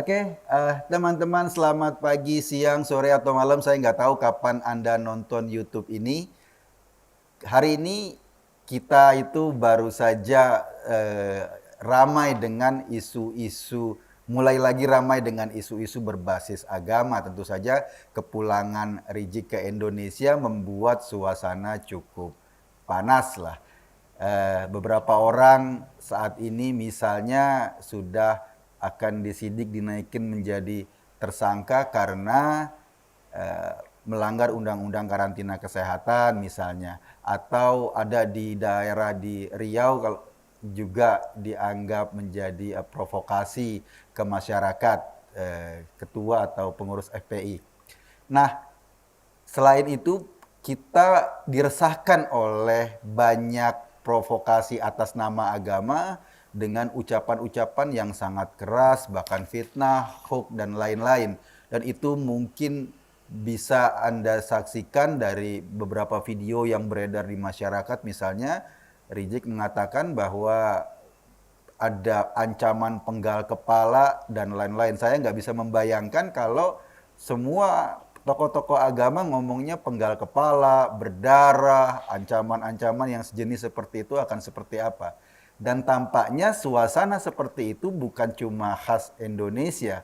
Oke, teman-teman selamat pagi, siang, sore, atau malam. Saya nggak tahu kapan Anda nonton YouTube ini. Hari ini kita itu baru saja ramai dengan isu-isu, mulai lagi ramai dengan isu-isu berbasis agama. Tentu saja kepulangan Rizik ke Indonesia membuat suasana cukup panas lah. Beberapa orang saat ini misalnya sudah akan disidik dinaikin menjadi tersangka karena melanggar undang-undang karantina kesehatan misalnya, atau ada di daerah di Riau kalau juga dianggap menjadi provokasi ke masyarakat, ketua atau pengurus FPI. Nah, selain itu kita diresahkan oleh banyak provokasi atas nama agama dengan ucapan-ucapan yang sangat keras, bahkan fitnah, hoax, dan lain-lain. Dan itu mungkin bisa Anda saksikan dari beberapa video yang beredar di masyarakat. Misalnya, Rizik mengatakan bahwa ada ancaman penggal kepala dan lain-lain. Saya nggak bisa membayangkan kalau semua tokoh-tokoh agama ngomongnya penggal kepala, berdarah, ancaman-ancaman yang sejenis seperti itu akan seperti apa. Dan tampaknya suasana seperti itu bukan cuma khas Indonesia.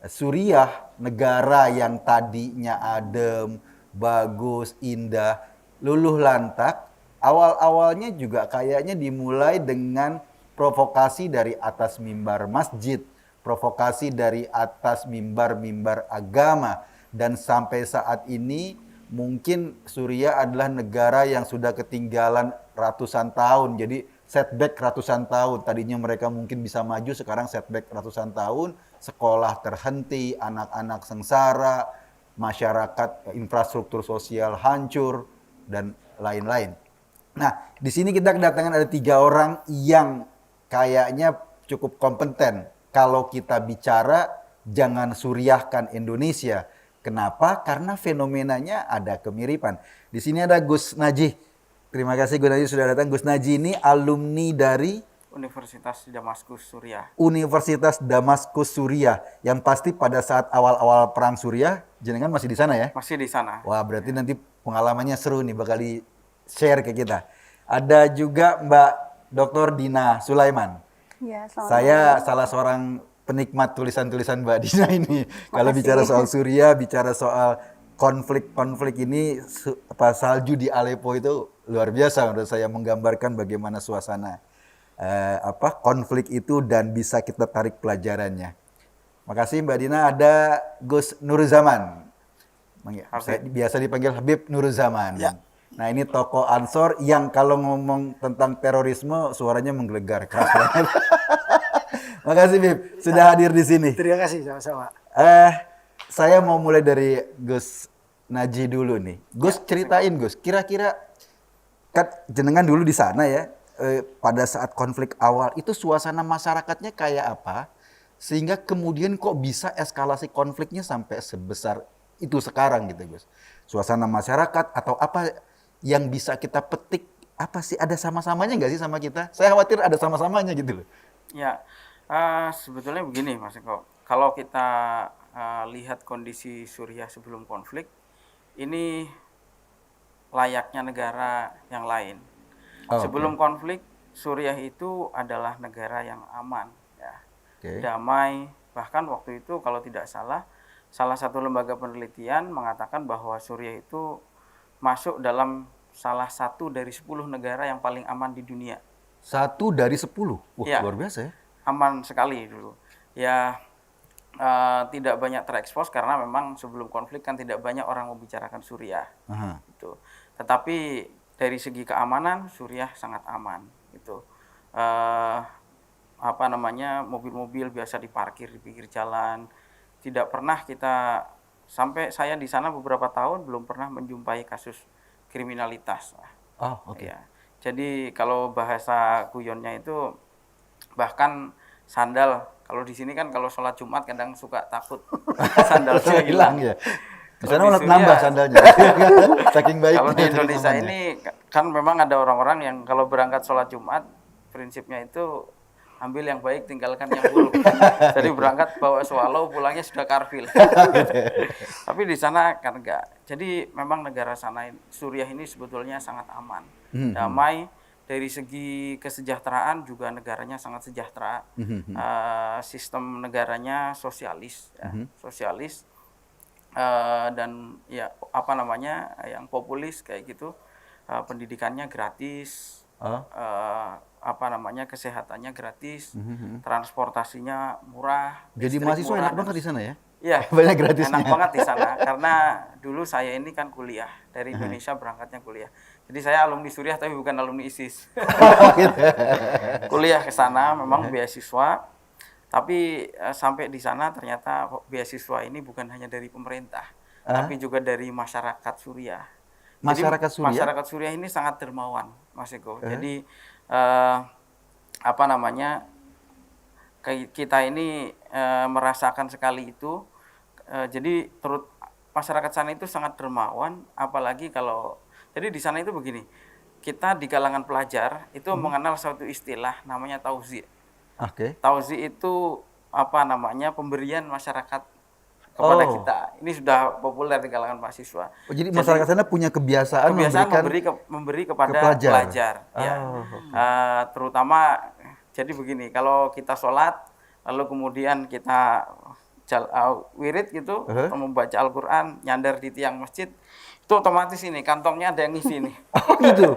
Suriah, negara yang tadinya adem, bagus, indah, luluh lantak, awal-awalnya juga kayaknya dimulai dengan provokasi dari atas mimbar masjid, provokasi dari atas mimbar-mimbar agama, dan sampai saat ini mungkin Suriah adalah negara yang sudah ketinggalan ratusan tahun. Jadi setback ratusan tahun. Tadinya mereka mungkin bisa maju, sekarang setback ratusan tahun. Sekolah terhenti, anak-anak sengsara, masyarakat, infrastruktur sosial hancur, dan lain-lain. Nah, di sini kita kedatangan ada 3 orang yang kayaknya cukup kompeten. Kalau kita bicara, jangan suriahkan Indonesia. Kenapa? Karena fenomenanya ada kemiripan. Di sini ada Gus Najih. Terima kasih Gus Najih sudah datang. Gus Najih ini alumni dari Universitas Damaskus Suriah. Universitas Damaskus Suriah. Yang pasti pada saat awal-awal perang Suriah, jenengan masih di sana ya? Masih di sana. Wah, berarti nanti pengalamannya seru nih, bakal di-share ke kita. Ada juga Mbak Dr. Dina Sulaiman. Ya, selamat Saya malam. salah seorang penikmat tulisan-tulisan Mbak Dina ini. Kalau Makasih. bicara soal Suriah, bicara soal konflik-konflik ini, salju di Aleppo itu luar biasa menurut saya, menggambarkan bagaimana suasana konflik itu dan bisa kita tarik pelajarannya. Makasih Mbak Dina. Ada Gus Nurzaman. Biasa dipanggil Habib Nurzaman. Ya. Nah, ini tokoh Ansor yang kalau ngomong tentang terorisme suaranya menggelegar keras banget. Makasih Bib sudah hadir di sini. Terima kasih sama-sama. Saya mau mulai dari Gus Najih dulu nih. Gus, ceritain Gus, kira-kira kan jenengan dulu di sana ya, pada saat konflik awal itu suasana masyarakatnya kayak apa? Sehingga kemudian kok bisa eskalasi konfliknya sampai sebesar itu sekarang gitu Gus. Suasana masyarakat atau apa yang bisa kita petik, apa sih, ada sama-samanya nggak sih sama kita? Saya khawatir ada sama-samanya gitu loh. Ya, sebetulnya begini Mas Eko. Kalau kita lihat kondisi Suriah sebelum konflik, ini layaknya negara yang lain. Sebelum konflik, Suriah itu adalah negara yang aman, ya, damai. Bahkan waktu itu kalau tidak salah satu lembaga penelitian mengatakan bahwa Suriah itu masuk dalam salah satu dari 10 negara yang paling aman di dunia. 1 dari 10? Wah, Ya, luar biasa ya. aman sekali dulu. Ya, tidak banyak terekspos karena memang sebelum konflik kan tidak banyak orang membicarakan Suriah. Gitu. Tetapi dari segi keamanan Suriah sangat aman. Gitu. Mobil-mobil biasa diparkir di pinggir jalan. Tidak pernah kita, sampai saya di sana beberapa tahun belum pernah menjumpai kasus kriminalitas. Ya. Jadi kalau bahasa guyonnya itu bahkan sandal, kalau di sini kan kalau sholat Jumat kadang suka takut sandalnya hilang Ya. Di Kalau sana di malah Suriah, nambah sandalnya. Saking baiknya. kalau di Indonesia teman-temannya. ini kan memang ada orang-orang yang kalau berangkat sholat Jumat prinsipnya itu ambil yang baik, tinggalkan yang buruk. Jadi berangkat bawa swallow, pulangnya sudah karfil. Tapi di sana kan enggak. Jadi memang negara sana, Suriah ini sebetulnya sangat aman, damai. Dari segi kesejahteraan juga negaranya sangat sejahtera. Sistem negaranya sosialis, ya, sosialis. Dan ya apa namanya yang populis kayak gitu. Pendidikannya gratis, apa namanya kesehatannya gratis, transportasinya murah, Jadi listrik mahasiswa murah, enak banget di sana ya? Iya, Banyak gratisnya. enak banget di sana karena dulu saya ini kan kuliah dari Indonesia, berangkatnya kuliah. Jadi saya alumni Suriah tapi bukan alumni ISIS. Kuliah ke sana memang beasiswa, tapi sampai di sana ternyata beasiswa ini bukan hanya dari pemerintah, tapi juga dari masyarakat Suriah. Jadi Masyarakat Suriah? masyarakat Suriah ini sangat dermawan, Mas Eko. Jadi apa namanya kita ini merasakan sekali itu. Jadi masyarakat sana itu sangat dermawan, apalagi kalau jadi di sana itu begini, kita di kalangan pelajar itu mengenal suatu istilah namanya tauzi. Oke. Tauzi itu apa namanya pemberian masyarakat kepada kita. Ini sudah populer di kalangan mahasiswa. Oh, jadi masyarakat sana punya kebiasaan memberi kepada ke pelajar. pelajar. Ya. Terutama jadi begini, kalau kita sholat lalu kemudian kita wirid gitu, atau membaca Al-Quran, nyandar di tiang masjid, itu otomatis ini kantongnya ada yang ngisi nih. Oh gitu?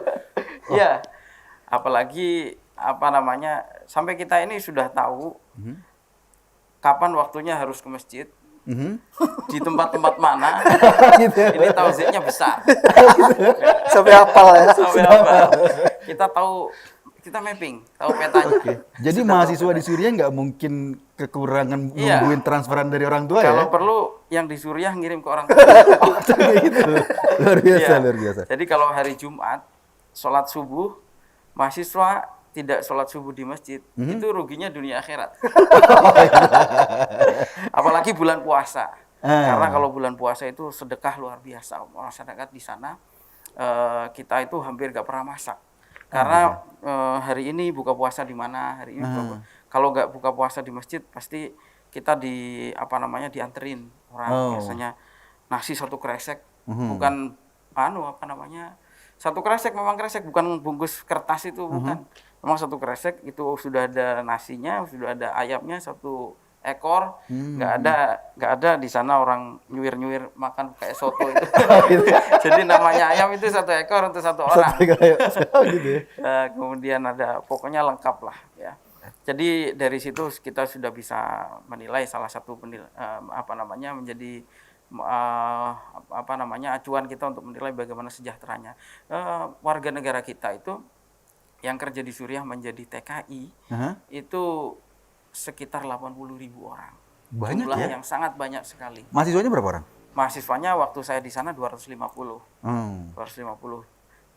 Iya. Apalagi apa namanya, sampai kita ini sudah tahu kapan waktunya harus ke masjid, di tempat-tempat mana, ini tauziahnya besar. Sampai hafal ya? Sampai hafal. Kita tahu, kita mapping, tahu petanya. Jadi mahasiswa di Suriah nggak mungkin kekurangan nungguin transferan dari orang tua ya? Kalau perlu yang di Suriah ngirim ke orang tua. Gitu. Luar biasa, luar biasa. Jadi kalau hari Jumat, sholat subuh, mahasiswa tidak sholat subuh di masjid, itu ruginya dunia akhirat. Apalagi bulan puasa. Karena kalau bulan puasa itu sedekah luar biasa. Masyarakat di sana, kita itu hampir gak pernah masak. Karena hari ini buka puasa di mana, hari ini kalau nggak buka puasa di masjid, pasti kita dianterin orang. Biasanya nasi satu kresek, bukan satu kresek, memang kresek, bukan bungkus kertas itu, bukan. Memang satu kresek itu sudah ada nasinya, sudah ada ayamnya satu ekor. Nggak ada di sana orang nyuir makan kayak soto itu. Jadi namanya ayam itu satu ekor untuk satu orang. Gitu ya? Kemudian ada, pokoknya lengkap lah ya. Jadi dari situ kita sudah bisa menilai salah satu menjadi acuan kita untuk menilai bagaimana sejahteranya warga negara kita itu yang kerja di Suriah menjadi TKI itu sekitar 80.000 orang. Banyak jumlah ya? yang sangat banyak sekali. Mahasiswanya berapa orang? Mahasiswanya waktu saya di sana 250. 250.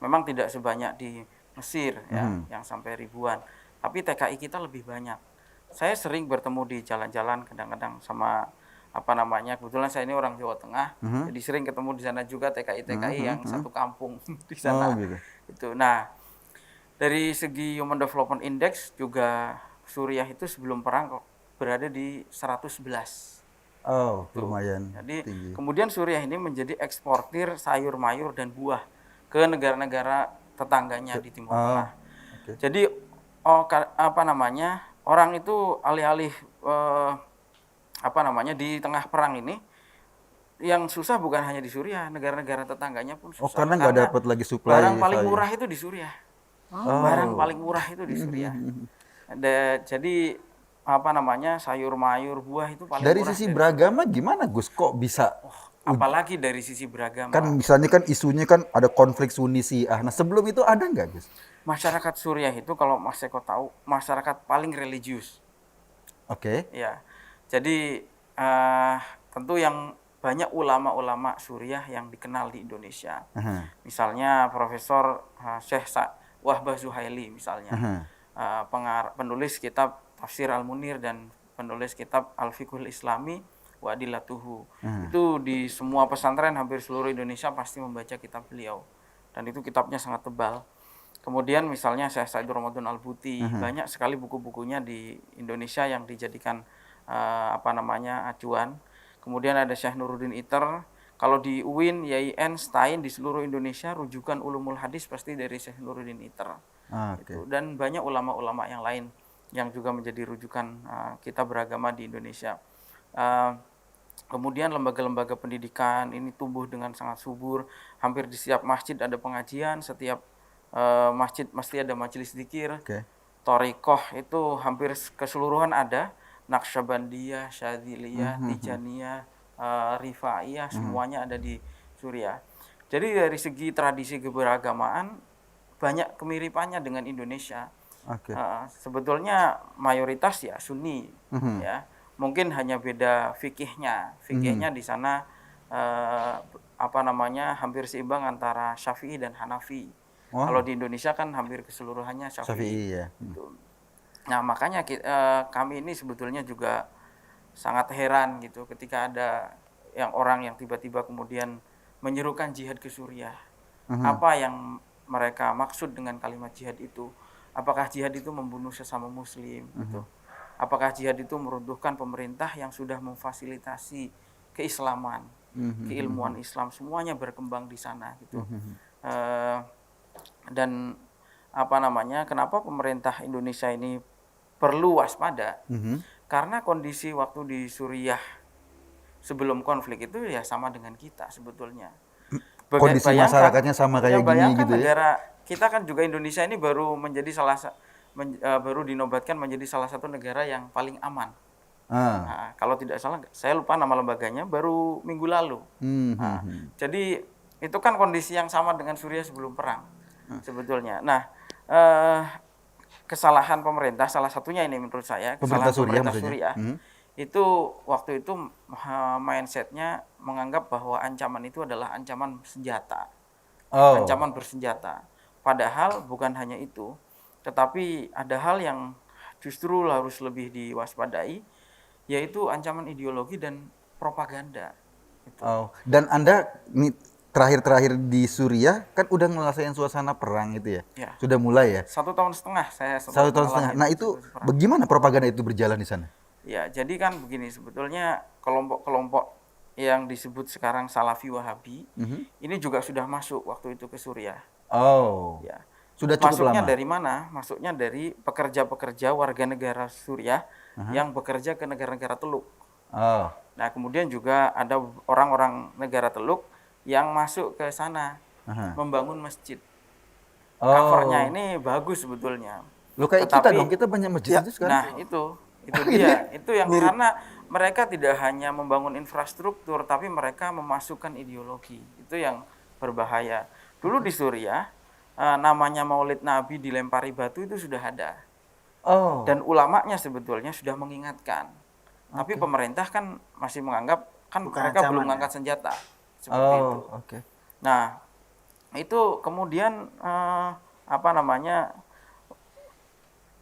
Memang tidak sebanyak di Mesir ya, yang sampai ribuan. Tapi TKI kita lebih banyak. Saya sering bertemu di jalan-jalan kadang-kadang sama kebetulan saya ini orang Jawa Tengah, jadi sering ketemu di sana juga TKI yang satu kampung di sana. Gitu. Itu. Nah, dari segi Human Development Index juga Suriah itu sebelum perang berada di 111. Oh, lumayan. Jadi tinggi. kemudian Suriah ini menjadi eksportir sayur mayur dan buah ke negara-negara tetangganya di Timur Tengah. Jadi orang itu alih-alih di tengah perang ini yang susah bukan hanya di Suriah, negara-negara tetangganya pun susah. Karena nggak dapat lagi suplai. Barang paling murah itu di Suriah. Barang paling murah itu di Suriah. Jadi sayur mayur buah itu paling dari murah. Sisi beragama gimana Gus? Kok bisa? Apalagi dari sisi beragama. Kan misalnya kan isunya kan ada konflik Sunni Syiah. Nah sebelum itu ada nggak Gus? Masyarakat Suriah itu kalau Mas Eko tahu masyarakat paling religius. Ya. Jadi tentu yang banyak ulama-ulama Suriah yang dikenal di Indonesia. Misalnya Profesor Syekh Wahbah Zuhaili misalnya. Penulis kitab Tafsir Al-Munir dan penulis kitab Al-Fiqhul Islami wa Adillatuhu. Itu di semua pesantren hampir seluruh Indonesia pasti membaca kitab beliau. Dan itu kitabnya sangat tebal. Kemudian misalnya Syekh Said Ramadan Al-Buti, Aha. banyak sekali buku-bukunya di Indonesia yang dijadikan apa namanya acuan. Kemudian ada Syekh Nuruddin Iter. Kalau di UIN, YIN, STAIN di seluruh Indonesia rujukan ulumul hadis pasti dari Syekh Nuruddin Iter. Oke. Itu dan banyak ulama-ulama yang lain yang juga menjadi rujukan kita beragama di Indonesia. Uh, Kemudian lembaga-lembaga pendidikan ini tumbuh dengan sangat subur. Hampir di setiap masjid ada pengajian, setiap masjid mesti ada majelis zikir. Oke. Thariqah itu hampir keseluruhan ada. Naqsyabandiyah, Syadziliyah, Mhm. Tijaniyah, Rifaiyah, semuanya ada di Suriah. Jadi dari segi tradisi keberagamaan banyak kemiripannya dengan Indonesia. Oke. Sebetulnya mayoritas ya Sunni, Mhm. ya. Mungkin hanya beda fikihnya. Mhm. Fikihnya di sana eh, apa namanya hampir seimbang antara Syafi'i dan Hanafi. Kalau Wow, di Indonesia kan hampir keseluruhannya Syafi'i. Syafi'i ya. Gitu. Nah makanya kami ini sebetulnya juga sangat heran gitu ketika ada orang yang tiba-tiba kemudian menyerukan jihad ke Suriah. Mhm. Apa yang mereka maksud dengan kalimat jihad itu? Apakah jihad itu membunuh sesama muslim gitu? Mhm. Apakah jihad itu meruntuhkan pemerintah yang sudah memfasilitasi keislaman, Mhm. keilmuan Mhm. Islam semuanya berkembang di sana gitu. Mhm. Eh, dan apa namanya? Kenapa pemerintah Indonesia ini perlu waspada? Mhm. Karena kondisi waktu di Suriah sebelum konflik itu ya sama dengan kita sebetulnya. Kondisi Bayangkan, masyarakatnya sama ya kayak gini bayangkan gitu ya? negara kita kan juga Indonesia ini baru menjadi baru dinobatkan menjadi salah satu negara yang paling aman. Ah. Nah, kalau tidak salah, saya lupa nama lembaganya, baru minggu lalu. Nah, Mhm. jadi itu kan kondisi yang sama dengan Suriah sebelum perang sebetulnya. Nah, eh, kesalahan pemerintah salah satunya ini menurut saya Pemerintah kesalahan Suriah pemerintah maksudnya? Suriah Mhm. itu waktu itu mindsetnya menganggap bahwa ancaman itu adalah ancaman senjata, Oh. ancaman bersenjata. Padahal bukan hanya itu, tetapi ada hal yang justru harus lebih diwaspadai, yaitu ancaman ideologi dan propaganda. Itu. Oh. Dan Anda nih terakhir-terakhir di Suriah kan udah ngerasain suasana perang itu ya? Ya, Sudah mulai ya? 1 tahun setengah saya Satu sempat tahun setengah. mengalami Nah itu situasi perang. bagaimana propaganda itu berjalan di sana? Ya, jadi kan begini sebetulnya kelompok-kelompok yang disebut sekarang Salafi Wahabi Mhm. ini juga sudah masuk waktu itu ke Suriah. Oh. Ya, Sudah cukup masuknya lama? dari mana? Masuknya dari pekerja-pekerja warga negara Suriah Aha. yang bekerja ke negara-negara Teluk. Oh. Nah, kemudian juga ada orang-orang negara Teluk yang masuk ke sana Aha. membangun masjid. Covernya Oh. ini bagus sebetulnya. Lo kayak kita dong, Tetapi kita banyak masjid Ya, aja sekarang. nah itu Gitu ya? dia. Itu yang mirip. karena mereka tidak hanya membangun infrastruktur tapi mereka memasukkan ideologi. Itu yang berbahaya. Dulu di Suriah namanya Maulid Nabi dilempari batu itu sudah ada. Oh. Dan ulamanya sebetulnya sudah mengingatkan. Tapi Oke. pemerintah kan masih menganggap kan Bukan mereka belum ancaman ya. mengangkat senjata. Seperti itu. Oh, oke. Nah, itu kemudian apa namanya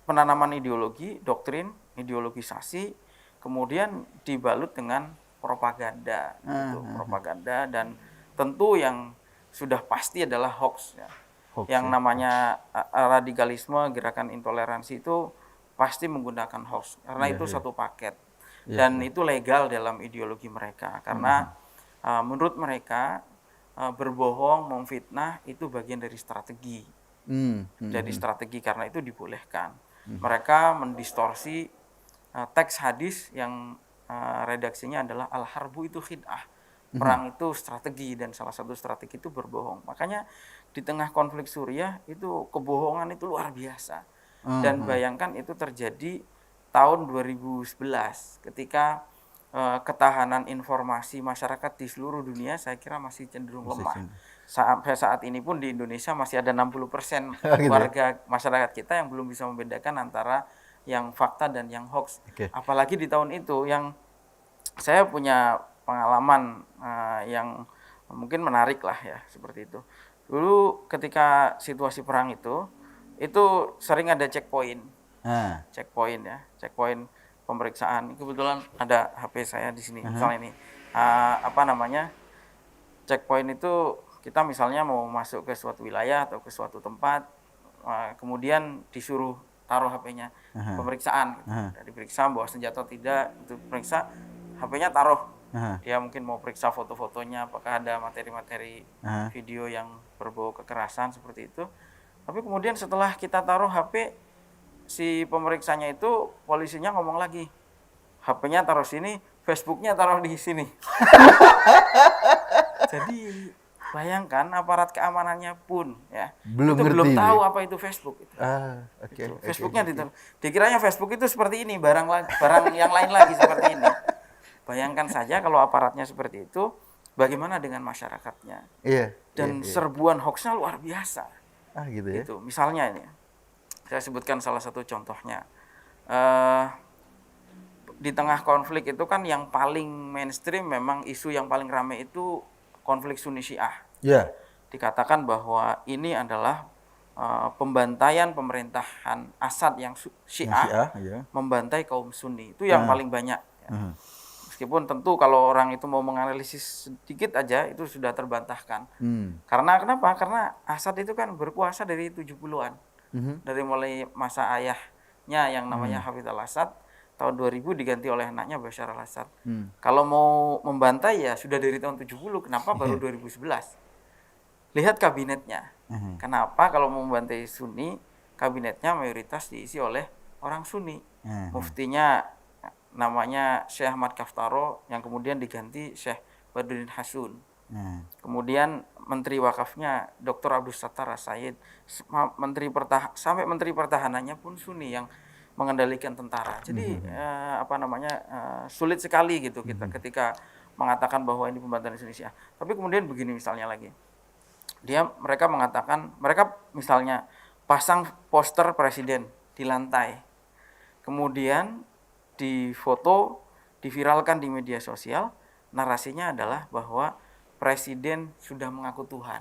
penanaman ideologi, doktrin, ideologisasi, kemudian dibalut dengan propaganda, gitu, propaganda dan tentu yang sudah pasti adalah hoax ya. Hoax Yang ya. namanya radikalisme, gerakan intoleransi itu pasti menggunakan hoax karena Iya, itu iya. satu paket Iya, dan iya. itu legal dalam ideologi mereka karena menurut mereka berbohong, memfitnah itu bagian dari strategi. Hmm. Jadi strategi karena itu dibolehkan. Mereka mendistorsi teks hadis yang redaksinya adalah al-harbu itu khid'ah. Perang itu strategi dan salah satu strategi itu berbohong. Makanya di tengah konflik Suriah itu kebohongan itu luar biasa. Dan bayangkan itu terjadi tahun 2011 ketika ketahanan informasi masyarakat di seluruh dunia saya kira masih cenderung lemah. Sampai saat ini pun di Indonesia masih ada 60% Gitu ya. warga masyarakat kita yang belum bisa membedakan antara yang fakta dan yang hoax. Oke. Apalagi di tahun itu yang saya punya pengalaman yang mungkin menarik lah ya seperti itu. Dulu ketika situasi perang itu sering ada checkpoint, Ah. checkpoint pemeriksaan. Kebetulan ada HP saya di sini. Aha. Misalnya ini apa namanya checkpoint itu kita misalnya mau masuk ke suatu wilayah atau ke suatu tempat kemudian disuruh taruh HP-nya, pemeriksaan, gitu. Aha. Diperiksa bawa senjata atau tidak, itu periksa, HP-nya taruh. Aha. Dia mungkin mau periksa foto-fotonya, apakah ada materi-materi Aha. video yang berbau kekerasan seperti itu. Tapi kemudian setelah kita taruh HP, si pemeriksanya itu, polisinya ngomong lagi, HP-nya taruh sini, Facebook-nya taruh di sini. Jadi bayangkan aparat keamanannya pun ya Belum itu ngerti belum dia. tahu apa itu Facebook. Oke. Itu. Oke, Facebooknya oke. ditaruh. Dikiranya Facebook itu seperti ini, barang yang lain lagi seperti ini. Bayangkan saja kalau aparatnya seperti itu, bagaimana dengan masyarakatnya? Iya. Dan iya. serbuan hoaxnya luar biasa. Gitu ya. Itu misalnya ini, saya sebutkan salah satu contohnya. Eh, di tengah konflik itu kan yang paling mainstream, memang isu yang paling ramai itu konflik Sunni Syiah. Iya. Dikatakan bahwa ini adalah pembantaian pemerintahan Assad yang Yang Syiah iya. membantai kaum Sunni. Itu yang paling banyak. Ya. Mhm. Meskipun tentu kalau orang itu mau menganalisis sedikit aja itu sudah terbantahkan. Karena kenapa? Karena Assad itu kan berkuasa dari 70-an. Dari mulai masa ayahnya yang namanya Hafidz al-Assad, tahun 2000 diganti oleh anaknya Bashar al-Assad. Kalau mau membantai ya sudah dari tahun 70, kenapa baru 2011? Lihat kabinetnya. Kenapa kalau mau membantai Sunni, kabinetnya mayoritas diisi oleh orang Sunni. Muftinya namanya Syekh Ahmad Kaftaro, yang kemudian diganti Syekh Badruddin Hasun. Kemudian Menteri Wakafnya Dr. Abdul Sattar As-Said, sampai Menteri Pertahanannya pun Sunni yang mengendalikan tentara. Jadi sulit sekali gitu kita ketika mengatakan bahwa ini pembantaian Indonesia. Tapi kemudian begini misalnya lagi. Mereka mengatakan, mereka misalnya pasang poster presiden di lantai. Kemudian difoto, diviralkan di media sosial, narasinya adalah bahwa presiden sudah mengaku Tuhan.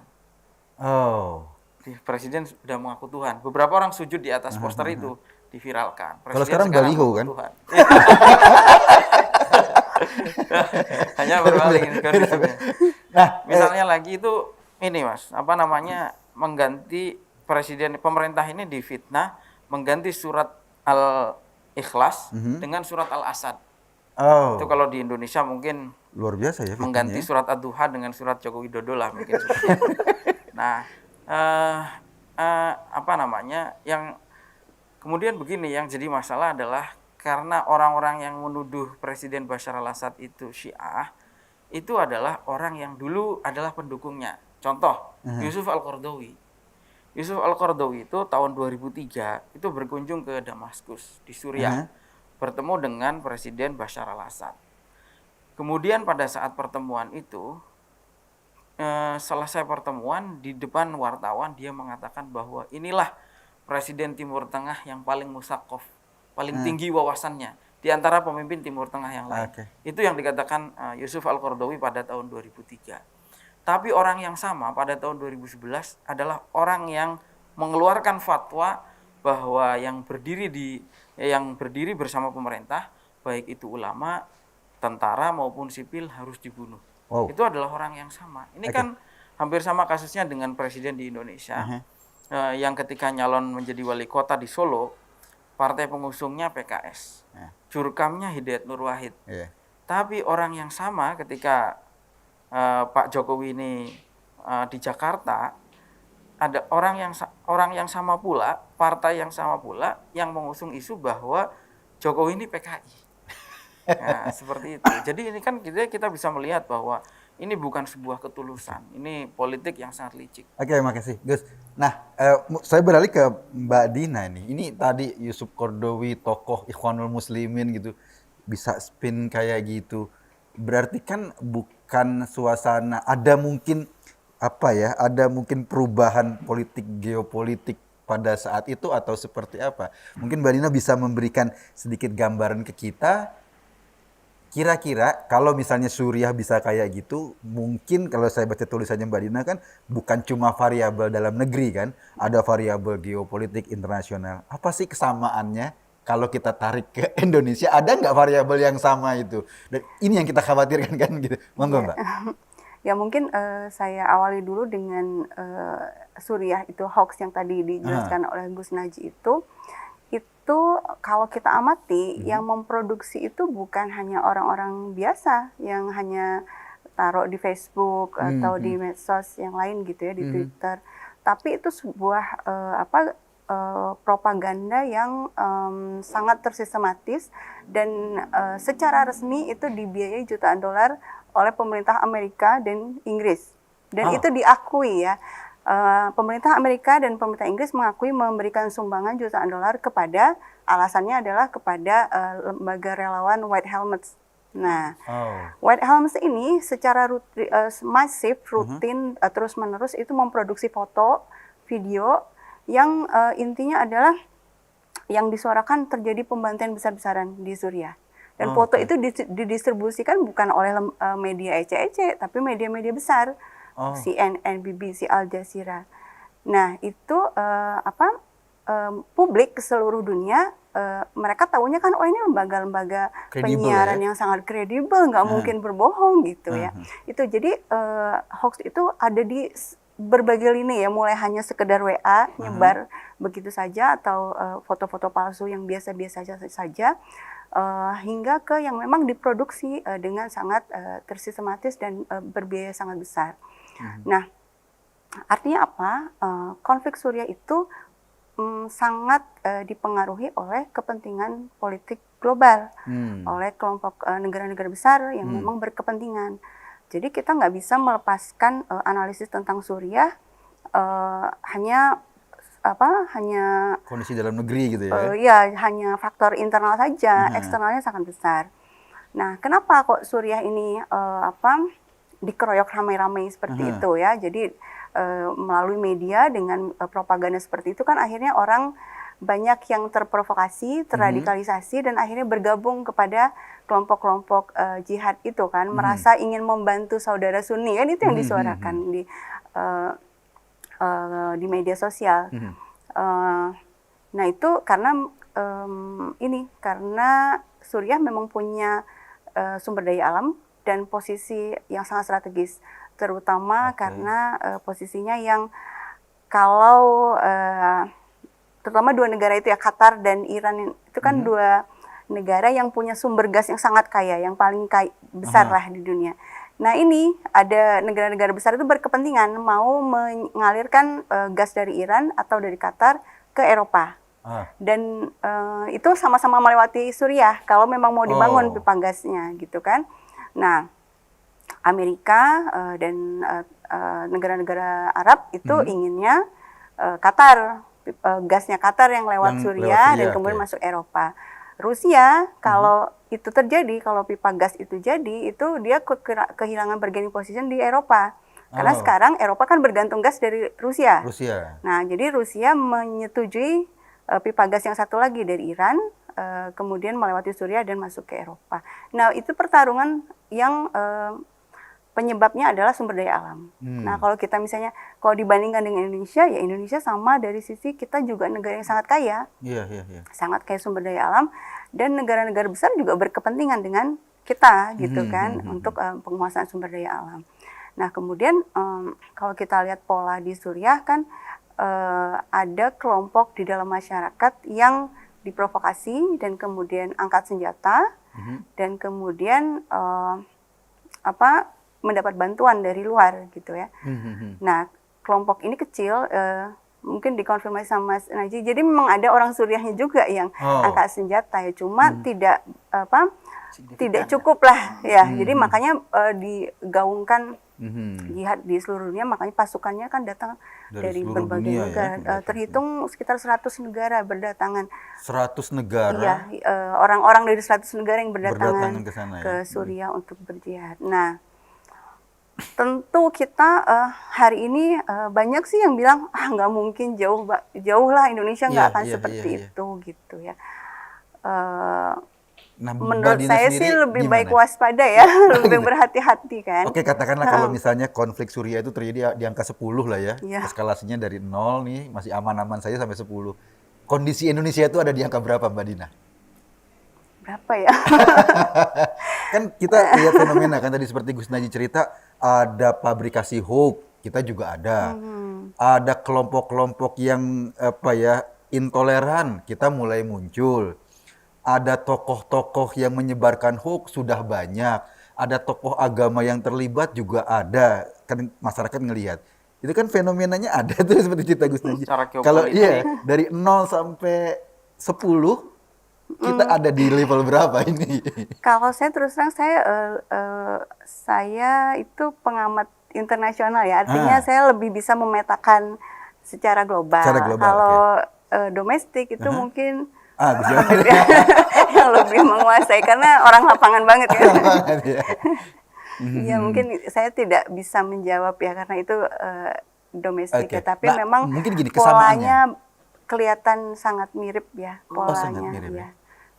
Presiden sudah mengaku Tuhan. Beberapa orang sujud di atas poster itu, diviralkan. Kalau sekarang baliho kan? Tuhan. Hanya berbalik ini kondisinya. Misalnya lagi itu ini Mas, mengganti presiden, pemerintah ini difitnah mengganti surat Al-Ikhlas dengan surat Al-Asad. Itu kalau di Indonesia mungkin luar biasa ya mengganti surat Ad-Duha dengan surat Joko Widodo lah mungkin. Nah, yang kemudian begini, yang jadi masalah adalah karena orang-orang yang menuduh Presiden Bashar al-Assad itu Syiah, itu adalah orang yang dulu adalah pendukungnya. Contoh, Yusuf Al-Qaradawi. Yusuf Al-Qaradawi itu tahun 2003 itu berkunjung ke Damaskus di Suriah, bertemu dengan Presiden Bashar al-Assad. Kemudian pada saat pertemuan itu, selesai pertemuan, di depan wartawan dia mengatakan bahwa inilah Presiden Timur Tengah yang paling musaqqaf, paling tinggi wawasannya di antara pemimpin Timur Tengah yang lain. Itu yang dikatakan Yusuf Al-Qaradawi pada tahun 2003. Tapi orang yang sama pada tahun 2011 adalah orang yang mengeluarkan fatwa bahwa yang berdiri bersama pemerintah, baik itu ulama, tentara maupun sipil, harus dibunuh. Itu adalah orang yang sama. Ini kan hampir sama kasusnya dengan presiden di Indonesia, yang ketika nyalon menjadi wali kota di Solo, partai pengusungnya PKS, jurkamnya Hidayat Nur Wahid. Tapi orang yang sama ketika Pak Jokowi ini di Jakarta, ada orang yang sama pula, partai yang sama pula yang mengusung isu bahwa Jokowi ini PKI. Nah, seperti itu. Jadi ini kan kita bisa melihat bahwa ini bukan sebuah ketulusan, ini politik yang sangat licik. Oke, makasih Gus. Nah, saya beralih ke Mbak Dina nih. Ini tadi Yusuf Qaradawi, tokoh Ikhwanul Muslimin gitu, bisa spin kayak gitu. Berarti kan bukan suasana, ada mungkin perubahan politik, geopolitik pada saat itu atau seperti apa? Mungkin Mbak Dina bisa memberikan sedikit gambaran ke kita. Kira-kira kalau misalnya Suriah bisa kayak gitu, mungkin kalau saya baca tulisannya Mbak Dina kan bukan cuma variabel dalam negeri kan, ada variabel geopolitik internasional. Apa sih kesamaannya kalau kita tarik ke Indonesia? Ada nggak variabel yang sama itu? Dan ini yang kita khawatirkan kan gitu. Monggo Mbak. Ya mungkin saya awali dulu dengan Suriah itu hoax yang tadi dijelaskan oleh Gus Naji itu kalau kita amati yang memproduksi itu bukan hanya orang-orang biasa yang hanya taruh di Facebook atau di medsos yang lain gitu ya, di Twitter, tapi itu sebuah propaganda yang sangat tersistematis dan secara resmi itu dibiayai jutaan dolar oleh pemerintah Amerika dan Inggris. Dan itu diakui ya. Pemerintah Amerika dan pemerintah Inggris mengakui memberikan sumbangan jutaan dolar kepada, alasannya adalah kepada lembaga relawan White Helmets. Nah, White Helmets ini secara masif, rutin, terus-menerus itu memproduksi foto, video yang intinya adalah yang disuarakan terjadi pembantaian besar-besaran di Suriah. Dan foto itu didistribusikan bukan oleh media ece-ece, tapi media-media besar, CNN, BBC, Al Jazeera. Nah, itu publik ke seluruh dunia, mereka tahunya kan, oh ini lembaga-lembaga penyiaran yang sangat kredibel, nggak mungkin berbohong gitu ya. Itu jadi hoax itu ada di berbagai lini ya, mulai hanya sekedar WA nyebar begitu saja atau foto-foto palsu yang biasa-biasa saja, hingga ke yang memang diproduksi dengan sangat tersistematis dan berbiaya sangat besar. Nah, artinya apa? Konflik Suriah itu sangat dipengaruhi oleh kepentingan politik global, oleh kelompok negara-negara besar yang memang berkepentingan. Jadi kita nggak bisa melepaskan analisis tentang Suriah hanya kondisi dalam negeri gitu ya? Ya, hanya faktor internal saja, eksternalnya sangat besar. Nah, kenapa kok Suriah ini dikeroyok ramai-ramai seperti itu ya? Jadi melalui media dengan propaganda seperti itu kan akhirnya orang banyak yang terprovokasi, terradikalisasi dan akhirnya bergabung kepada kelompok-kelompok jihad itu kan, merasa ingin membantu saudara Sunni kan, itu yang disuarakan di media sosial. Nah itu karena karena Suriah memang punya sumber daya alam dan posisi yang sangat strategis, terutama karena posisinya yang kalau terutama dua negara itu ya, Qatar dan Iran itu kan dua negara yang punya sumber gas yang sangat kaya, yang paling besar lah di dunia. Nah ini ada negara-negara besar itu berkepentingan mau mengalirkan gas dari Iran atau dari Qatar ke Eropa. Dan itu sama-sama melewati Suriah kalau memang mau dibangun pipa gasnya gitu kan. Nah Amerika dan negara-negara Arab itu inginnya Qatar, gasnya Qatar yang lewat Suriah dan kemudian masuk Eropa. Rusia kalau itu terjadi, kalau pipa gas itu jadi, itu dia kehilangan bargaining position di Eropa. Karena sekarang Eropa kan bergantung gas dari Rusia. Nah, jadi Rusia menyetujui pipa gas yang satu lagi dari Iran, kemudian melewati Suriah dan masuk ke Eropa. Nah, itu pertarungan yang penyebabnya adalah sumber daya alam. Nah, kalau kita misalnya, kalau dibandingkan dengan Indonesia, ya Indonesia sama dari sisi kita juga negara yang sangat kaya. Sangat kaya sumber daya alam, dan negara-negara besar juga berkepentingan dengan kita gitu kan, untuk penguasaan sumber daya alam. Nah, kemudian kalau kita lihat pola di Suriah kan, ada kelompok di dalam masyarakat yang diprovokasi dan kemudian angkat senjata, dan kemudian mendapat bantuan dari luar gitu ya. Nah, kelompok ini kecil, mungkin dikonfirmasi sama Mas Naji. Jadi memang ada orang Suriahnya juga yang angkat senjata ya, cuma tidak cukup lah ya. Jadi makanya digaungkan jihad di seluruh dunia, makanya pasukannya kan datang dari berbagai negara. Ya? Terhitung sekitar 100 negara berdatangan. 100 negara? Iya, orang-orang dari 100 negara yang berdatangan ke Suriah untuk berjihad. Nah, tentu kita hari ini banyak sih yang bilang nggak mungkin, jauh lah Indonesia nggak akan seperti itu gitu ya. Menurut saya sih lebih baik waspada ya, lebih berhati-hati kan. Oke, katakanlah kalau misalnya konflik Suriah itu terjadi di angka 10 lah ya, eskalasinya dari 0 nih masih aman-aman saja sampai 10. Kondisi Indonesia itu ada di angka berapa Mbak Dina? berapa ya? Kan kita lihat fenomena kan tadi seperti Gus Naji cerita, ada pabrikasi hoax, kita juga ada. Ada kelompok-kelompok yang apa ya, intoleran, kita mulai muncul. Ada tokoh-tokoh yang menyebarkan hoax sudah banyak. Ada tokoh agama yang terlibat juga ada. Kan masyarakat ngelihat. Itu kan fenomenanya ada tuh seperti cerita Gus Naji. Secara Kalau geopolitik. iya dari 0 sampai 10 kita ada di level berapa ini? Kalau saya terus terang saya itu pengamat internasional ya, artinya saya lebih bisa memetakan secara global. Secara global, Kalau domestik itu mungkin Gus Jamal. yang lebih menguasai karena orang lapangan banget ya. Banget ya. Iya, mungkin saya tidak bisa menjawab ya karena itu domestik Oke. ya, tapi Nah, memang mungkin gini, kesamaannya. polanya kelihatan sangat mirip ya Oh, polanya. sangat mirip ya.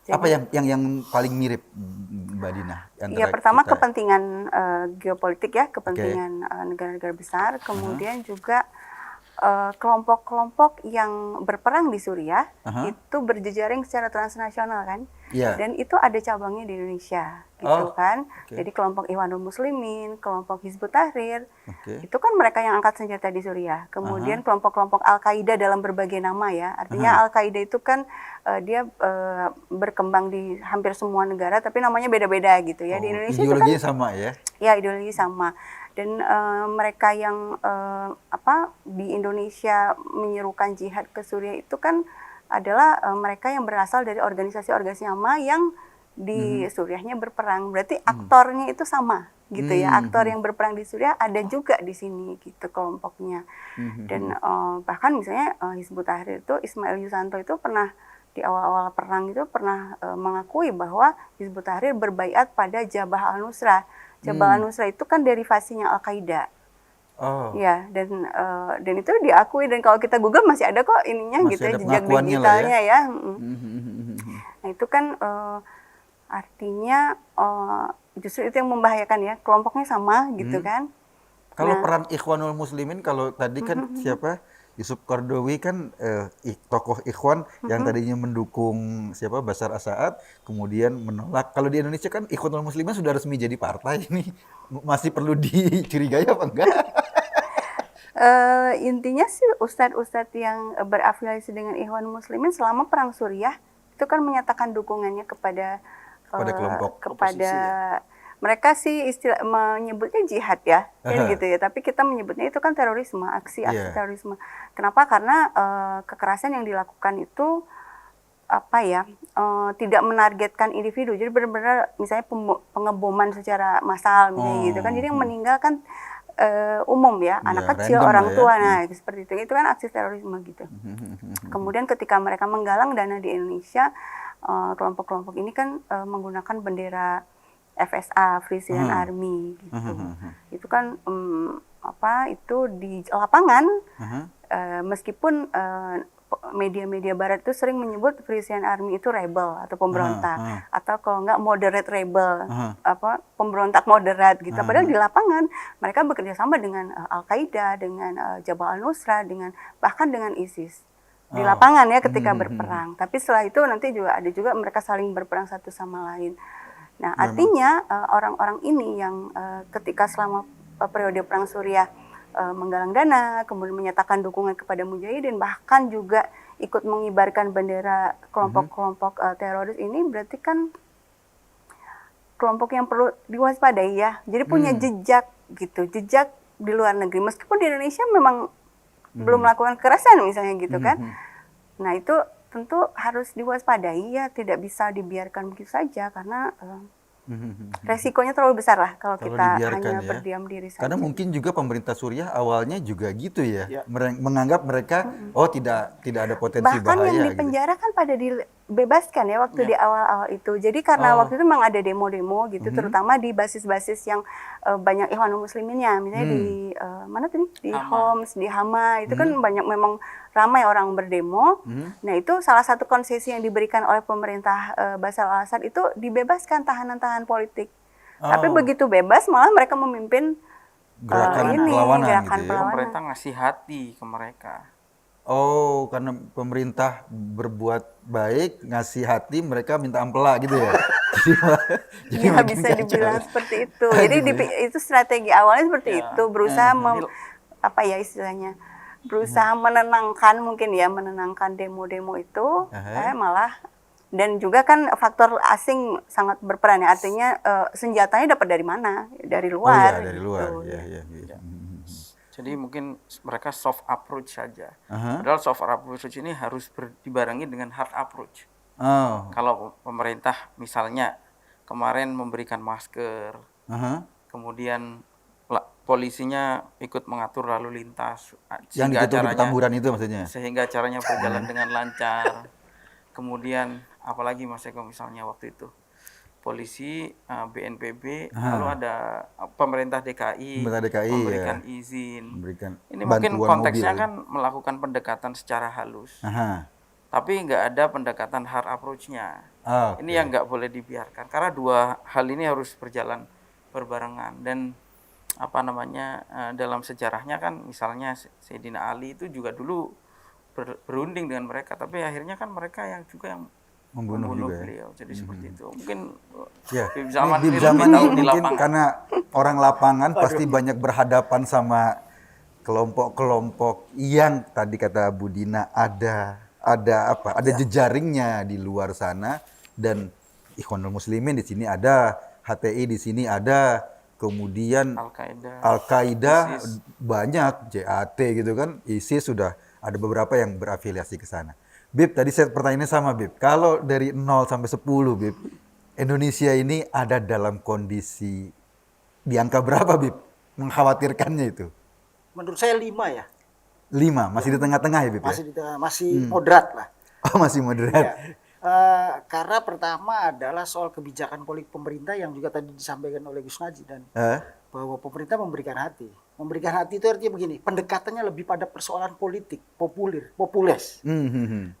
Jadi, Apa yang paling mirip Mbak Dina? ya antara pertama kita? kepentingan geopolitik ya, kepentingan negara-negara besar, kemudian juga kelompok-kelompok yang berperang di Suriah itu berjejaring secara transnasional kan, Iya. dan itu ada cabangnya di Indonesia gitu Oh, kan. oke. Jadi kelompok Ikhwanul Muslimin, kelompok Hizbut Tahrir, Oke. itu kan mereka yang angkat senjata di Suriah. Kemudian kelompok-kelompok Al-Qaeda dalam berbagai nama ya, artinya Al-Qaeda itu kan dia berkembang di hampir semua negara, tapi namanya beda-beda gitu ya. Di Oh, Indonesia itu kan ideologinya sama ya? ya ideologi sama. Dan mereka yang di Indonesia menyerukan jihad ke Suriah itu kan adalah mereka yang berasal dari organisasi-organisasi sama yang di Suriahnya berperang. Berarti aktornya itu sama gitu ya. Aktor yang berperang di Suriah ada juga di sini gitu kelompoknya. Dan bahkan misalnya Hizbut Tahrir itu Ismail Yusanto itu pernah di awal-awal perang itu pernah mengakui bahwa Hizbut Tahrir berbaiat pada Jabhah al-Nusra. Jabal al-Nusra itu kan derivasinya Al-Qaeda. Oh. Ya, dan itu diakui, dan kalau kita Google masih ada kok ininya Masih gitu ya, ada jejak pengakuannya lah digitalnya ya. Mhm. Nah, itu kan artinya justru itu yang membahayakan ya, kelompoknya sama gitu kan. Kalau Nah. peran Ikhwanul Muslimin, kalau tadi kan siapa? Yusuf Qaradawi kan tokoh Ikhwan yang tadinya mendukung siapa Bashar Assad, kemudian menolak. Kalau di Indonesia kan Ikhwanul Muslimin sudah resmi jadi partai ini, masih perlu dicurigai apa enggak? Intinya sih ustadz-ustadz yang berafiliasi dengan Ikhwanul Muslimin selama perang Suriah itu kan menyatakan dukungannya kepada Kepada kelompok kepada oposisi mereka sih menyebutnya jihad ya, kan gitu ya. Tapi kita menyebutnya itu kan terorisme, aksi-aksi Iya. terorisme. Kenapa? Karena kekerasan yang dilakukan itu apa ya, tidak menargetkan individu. Jadi benar-benar misalnya pengeboman secara massal misalnya gitu kan. Jadi yang meninggal kan umum ya, anak Ya, kecil, random orang lah ya. tua, nah seperti itu. Itu kan aksi terorisme gitu. Kemudian ketika mereka menggalang dana di Indonesia, kelompok-kelompok ini kan menggunakan bendera FSA, Free Syrian Army gitu. Itu kan itu di lapangan meskipun media-media barat itu sering menyebut Free Syrian Army itu rebel atau pemberontak, atau kalau enggak moderate rebel, pemberontak moderat gitu. Padahal di lapangan mereka bekerja sama dengan Al-Qaeda, dengan Jabal al-Nusra, bahkan dengan ISIS. Di lapangan ya ketika berperang. Tapi setelah itu nanti juga ada juga mereka saling berperang satu sama lain. Nah, artinya orang-orang ini yang ketika selama periode perang Suriah menggalang dana, kemudian menyatakan dukungan kepada mujahidin, bahkan juga ikut mengibarkan bendera kelompok-kelompok teroris ini, berarti kan kelompok yang perlu diwaspadai ya. Jadi punya jejak gitu, jejak di luar negeri. Meskipun di Indonesia memang belum melakukan kekerasan misalnya gitu kan. Nah, itu tentu harus diwaspadai ya, tidak bisa dibiarkan begitu saja karena resikonya terlalu besar lah kalau kita dibiarkan hanya ya. berdiam diri saja. Karena mungkin juga pemerintah Suriah awalnya juga gitu ya, Ya. menganggap mereka tidak ada potensi Bahkan bahaya yang di gitu. penjara kan pada dibebaskan ya waktu di awal-awal itu. Jadi karena waktu itu memang ada demo-demo gitu, terutama di basis-basis yang banyak Ikhwanul Musliminnya, misalnya di mana tuh nih? Di Homs, di Hama, itu kan banyak memang ramai orang berdemo. Nah, itu salah satu konsesi yang diberikan oleh pemerintah Bashar al-Assad itu dibebaskan tahanan-tahanan politik. Tapi begitu bebas malah mereka memimpin Gerakan ini perlawanan gerakan gitu ya. perlawanan. pemerintah ngasih hati ke mereka. Oh, karena pemerintah berbuat baik, ngasih hati, mereka minta ampela gitu ya. Jadi, jadi Ya makin bisa kacau. dibilang seperti itu. Jadi Gitu ya. itu strategi awalnya seperti Ya, itu, berusaha ini apa ya istilahnya, berusaha menenangkan mungkin ya, menenangkan demo-demo itu, Aha. malah dan juga kan faktor asing sangat berperan ya. Artinya senjatanya dapat dari mana? Dari Oh ya, luar dari gitu. luar. Ya, Ya. ya, ya. jadi mungkin mereka soft approach saja. Aha. Padahal soft approach ini harus dibarengi dengan hard approach. Oh. Kalau pemerintah misalnya kemarin memberikan masker, Aha. kemudian polisinya ikut mengatur lalu lintas Yang ditutup di Petamburan itu maksudnya. sehingga acaranya berjalan dengan lancar. Kemudian apalagi Mas Eko misalnya waktu itu polisi, BNPB, lalu Aha. ada pemerintah DKI Pemerintah DKI memberikan ya, izin. memberikan Ini mungkin bantuan konteksnya mobil. kan melakukan pendekatan secara halus, Aha. tapi nggak ada pendekatan hard approach-nya. Oke. Ini yang nggak boleh dibiarkan karena dua hal ini harus berjalan berbarengan. Dan apa namanya, dalam sejarahnya kan misalnya Sayyidina Ali itu juga dulu berunding dengan mereka, tapi akhirnya kan mereka yang juga yang Membunuh juga ya. beliau. Jadi seperti itu. Mungkin Ya, Bib Zaman Bib ini Zaman lebih tahu ini di mungkin lapangan. karena orang lapangan pasti banyak berhadapan sama kelompok-kelompok yang tadi kata Bu Dina ada apa? Ada jejaringnya di luar sana dan Ikhwanul Muslimin di sini ada, HTI di sini ada, kemudian Al-Qaeda, Al-Qaeda ISIS. banyak, JAT gitu kan, ISIS sudah ada beberapa yang berafiliasi ke sana. Bib, tadi saya pertanyaannya sama Bib. Kalau dari 0 sampai 10 Bib, Indonesia ini ada dalam kondisi di angka berapa Bib? Mengkhawatirkannya itu. Menurut saya 5 ya, 5, masih di tengah-tengah ya Bib ya? masih di tengah, masih moderat lah. Oh, masih moderat. Ya. Karena pertama adalah soal kebijakan politik pemerintah yang juga tadi disampaikan oleh Gus Naji dan Eh? bahwa pemerintah memberikan hati. Memberikan hati itu artinya begini, pendekatannya lebih pada persoalan politik, populer.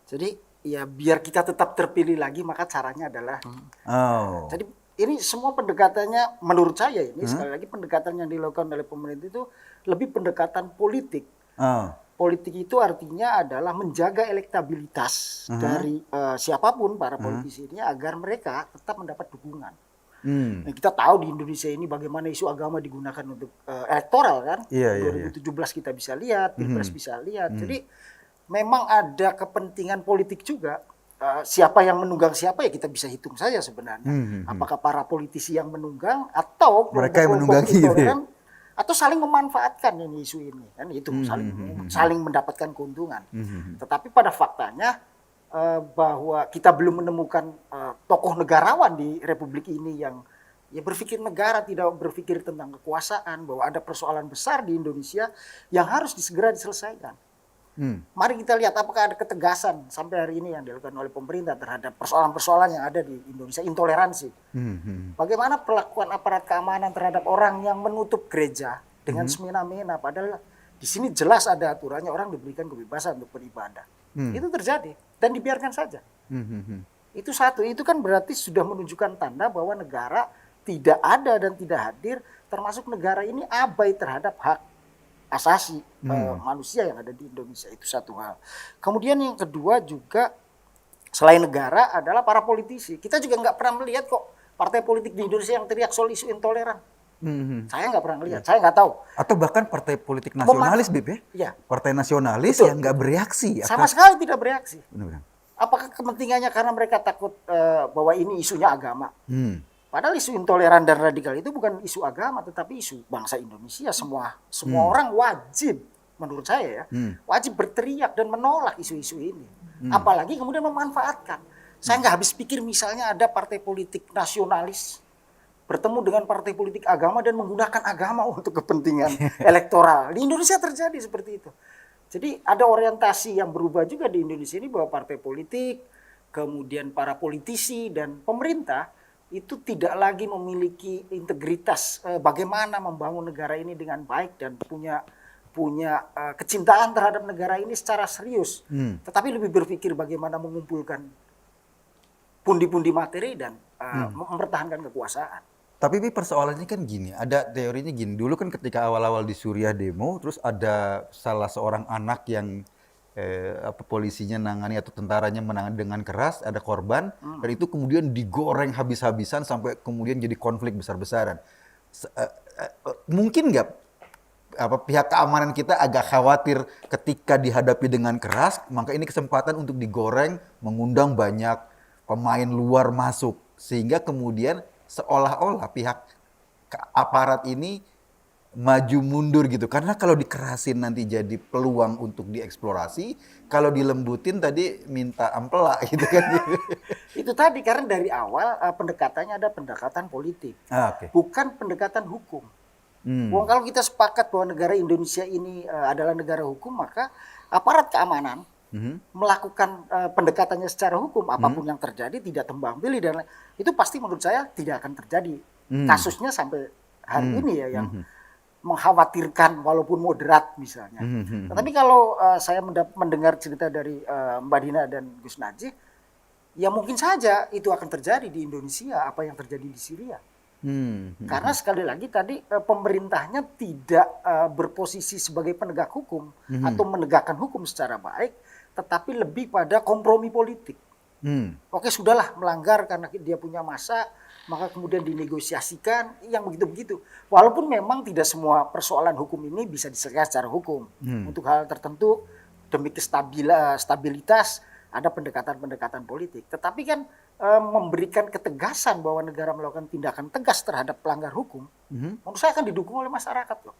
Jadi ya biar kita tetap terpilih lagi maka caranya adalah Oh. jadi ini semua pendekatannya menurut saya ini sekali lagi pendekatan yang dilakukan oleh pemerintah itu lebih pendekatan politik. Oh. Politik itu artinya adalah menjaga elektabilitas dari siapapun para politisi ini agar mereka tetap mendapat dukungan. Nah, kita tahu di Indonesia ini bagaimana isu agama digunakan untuk elektoral kan. Iya, iya, 2017 kita bisa lihat, Pilpres bisa lihat. Jadi memang ada kepentingan politik juga. Siapa yang menunggang siapa ya kita bisa hitung saja sebenarnya. Apakah para politisi yang menunggang atau Mereka yang kelompok-kelompok menunggangi gitu ya? intoleran atau saling memanfaatkan ini isu ini kan itu saling mendapatkan keuntungan. Tetapi pada faktanya bahwa kita belum menemukan tokoh negarawan di Republik ini yang ya berpikir negara, tidak berpikir tentang kekuasaan, bahwa ada persoalan besar di Indonesia yang harus segera diselesaikan. Mari kita lihat apakah ada ketegasan sampai hari ini yang dilakukan oleh pemerintah terhadap persoalan-persoalan yang ada di Indonesia, intoleransi. Bagaimana perlakuan aparat keamanan terhadap orang yang menutup gereja dengan semena-mena, padahal di sini jelas ada aturannya, orang diberikan kebebasan untuk beribadah. Itu terjadi dan dibiarkan saja. Itu satu, itu kan berarti sudah menunjukkan tanda bahwa negara tidak ada dan tidak hadir, termasuk negara ini abai terhadap hak asasi manusia yang ada di Indonesia. Itu satu hal. Kemudian yang kedua juga selain negara adalah para politisi. Kita juga nggak pernah melihat kok partai politik di Indonesia yang teriak soal isu intoleran. Saya nggak pernah lihat, saya nggak tahu. Atau bahkan partai politik nasionalis Bib ya? Iya. Partai nasionalis yang nggak bereaksi Sama atas. sekali tidak bereaksi. Benar-benar. Apakah kepentingannya karena mereka takut bahwa ini isunya agama? Padahal isu intoleran dan radikal itu bukan isu agama, tetapi isu bangsa Indonesia. Semua orang wajib, menurut saya ya, wajib berteriak dan menolak isu-isu ini. Apalagi kemudian memanfaatkan. Saya nggak habis pikir misalnya ada partai politik nasionalis bertemu dengan partai politik agama dan menggunakan agama untuk kepentingan elektoral. Di Indonesia terjadi seperti itu. Jadi ada orientasi yang berubah juga di Indonesia ini bahwa partai politik, kemudian para politisi dan pemerintah itu tidak lagi memiliki integritas bagaimana membangun negara ini dengan baik dan punya kecintaan terhadap negara ini secara serius. Tetapi lebih berpikir bagaimana mengumpulkan pundi-pundi materi dan mempertahankan kekuasaan. Tapi Bi, persoalannya kan gini, ada teorinya gini. Dulu kan ketika awal-awal di Suriah demo, terus ada salah seorang anak yang polisinya nangani atau tentaranya menangani dengan keras, ada korban, dan itu kemudian digoreng habis-habisan sampai kemudian jadi konflik besar-besaran. Mungkin nggak pihak keamanan kita agak khawatir ketika dihadapi dengan keras, maka ini kesempatan untuk digoreng, mengundang banyak pemain luar masuk, sehingga kemudian seolah-olah pihak aparat ini maju mundur gitu. Karena kalau dikerasin nanti jadi peluang untuk dieksplorasi, kalau dilembutin tadi minta ampela gitu kan. Itu tadi karena dari awal pendekatannya ada pendekatan politik, bukan pendekatan hukum. Wong kalau kita sepakat bahwa negara Indonesia ini adalah negara hukum, maka aparat keamanan melakukan pendekatannya secara hukum, apapun yang terjadi tidak tembang pilih dan itu pasti menurut saya tidak akan terjadi. Kasusnya sampai hari ini ya yang mengkhawatirkan walaupun moderat misalnya. Tetapi kalau saya mendengar cerita dari Mbak Dina dan Gus Najih, ya mungkin saja itu akan terjadi di Indonesia apa yang terjadi di Syria. Karena sekali lagi tadi pemerintahnya tidak berposisi sebagai penegak hukum atau menegakkan hukum secara baik, tetapi lebih pada kompromi politik. Oke, sudahlah melanggar karena dia punya masa, maka kemudian dinegosiasikan yang begitu-begitu. Walaupun memang tidak semua persoalan hukum ini bisa diselesaikan secara hukum. Untuk hal tertentu demi stabilitas ada pendekatan-pendekatan politik. Tetapi kan memberikan ketegasan bahwa negara melakukan tindakan tegas terhadap pelanggar hukum, menurut saya akan didukung oleh masyarakat loh.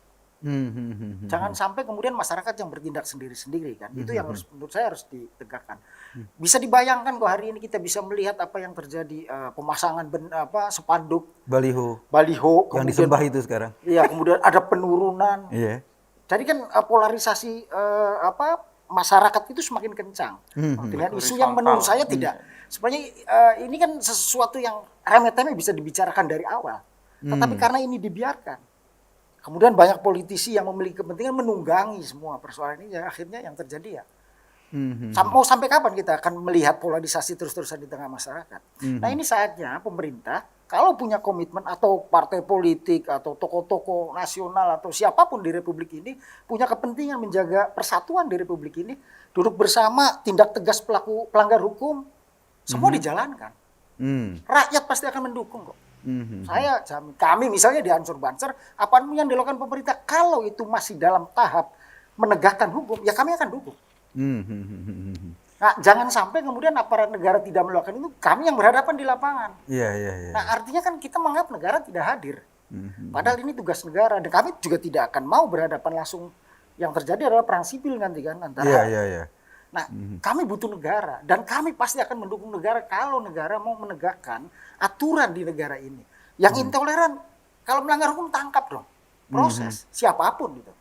Jangan sampai kemudian masyarakat yang bertindak sendiri-sendiri kan. Itu yang menurut saya harus ditegakkan. Bisa dibayangkan kok hari ini kita bisa melihat apa yang terjadi, pemasangan spanduk, baliho yang disembah itu sekarang. Iya, kemudian ada penurunan. Iya. Jadi kan polarisasi masyarakat itu semakin kencang dengan isu yang menurut saya tidak. Sebenarnya ini kan sesuatu yang remeh-temeh bisa dibicarakan dari awal. Tetapi karena ini dibiarkan, kemudian banyak politisi yang memiliki kepentingan menunggangi semua persoalan ini, ya akhirnya yang terjadi ya. Mau sampai kapan kita akan melihat polarisasi terus-terusan di tengah masyarakat? Nah ini saatnya pemerintah kalau punya komitmen atau partai politik atau tokoh-tokoh nasional atau siapapun di Republik ini punya kepentingan menjaga persatuan di Republik ini, duduk bersama, tindak tegas pelaku pelanggar hukum, semua dijalankan. Rakyat pasti akan mendukung kok. Saya jamin, kami misalnya di Ansur Banser, apapun yang dilakukan pemerintah, kalau itu masih dalam tahap menegakkan hukum, ya kami akan dukung. Nah, jangan sampai kemudian aparat negara tidak melakukan itu, kami yang berhadapan di lapangan. Nah, artinya kan kita menganggap negara tidak hadir. Padahal ini tugas negara, dan kami juga tidak akan mau berhadapan langsung. Yang terjadi adalah perang sipil nanti kan antara. Nah, kami butuh negara, dan kami pasti akan mendukung negara kalau negara mau menegakkan aturan di negara ini. Yang intoleran, kalau melanggar hukum tangkap dong, proses siapapun gitu.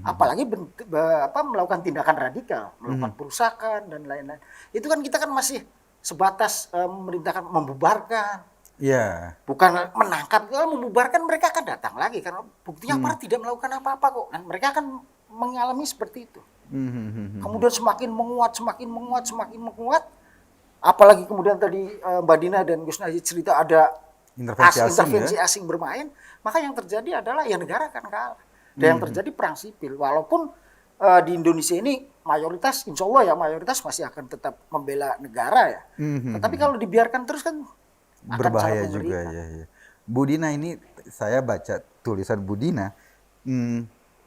Apalagi melakukan tindakan radikal, melakukan perusakan dan lain-lain. Itu kan kita kan masih sebatas memerintahkan membubarkan. Bukan menangkap. Kalau membubarkan mereka akan datang lagi karena buktinya aparat tidak melakukan apa-apa kok. Dan mereka akan mengalami seperti itu. Kemudian semakin menguat. Apalagi kemudian tadi Mbak Dina dan Gus Najih cerita ada intervensi asing bermain, maka yang terjadi adalah ya negara akan kalah. Dan yang terjadi perang sipil. Walaupun di Indonesia ini mayoritas, insya Allah ya mayoritas masih akan tetap membela negara ya. Tetapi kalau dibiarkan terus kan berbahaya juga ya. Bu Dina, ini saya baca tulisan Bu Dina,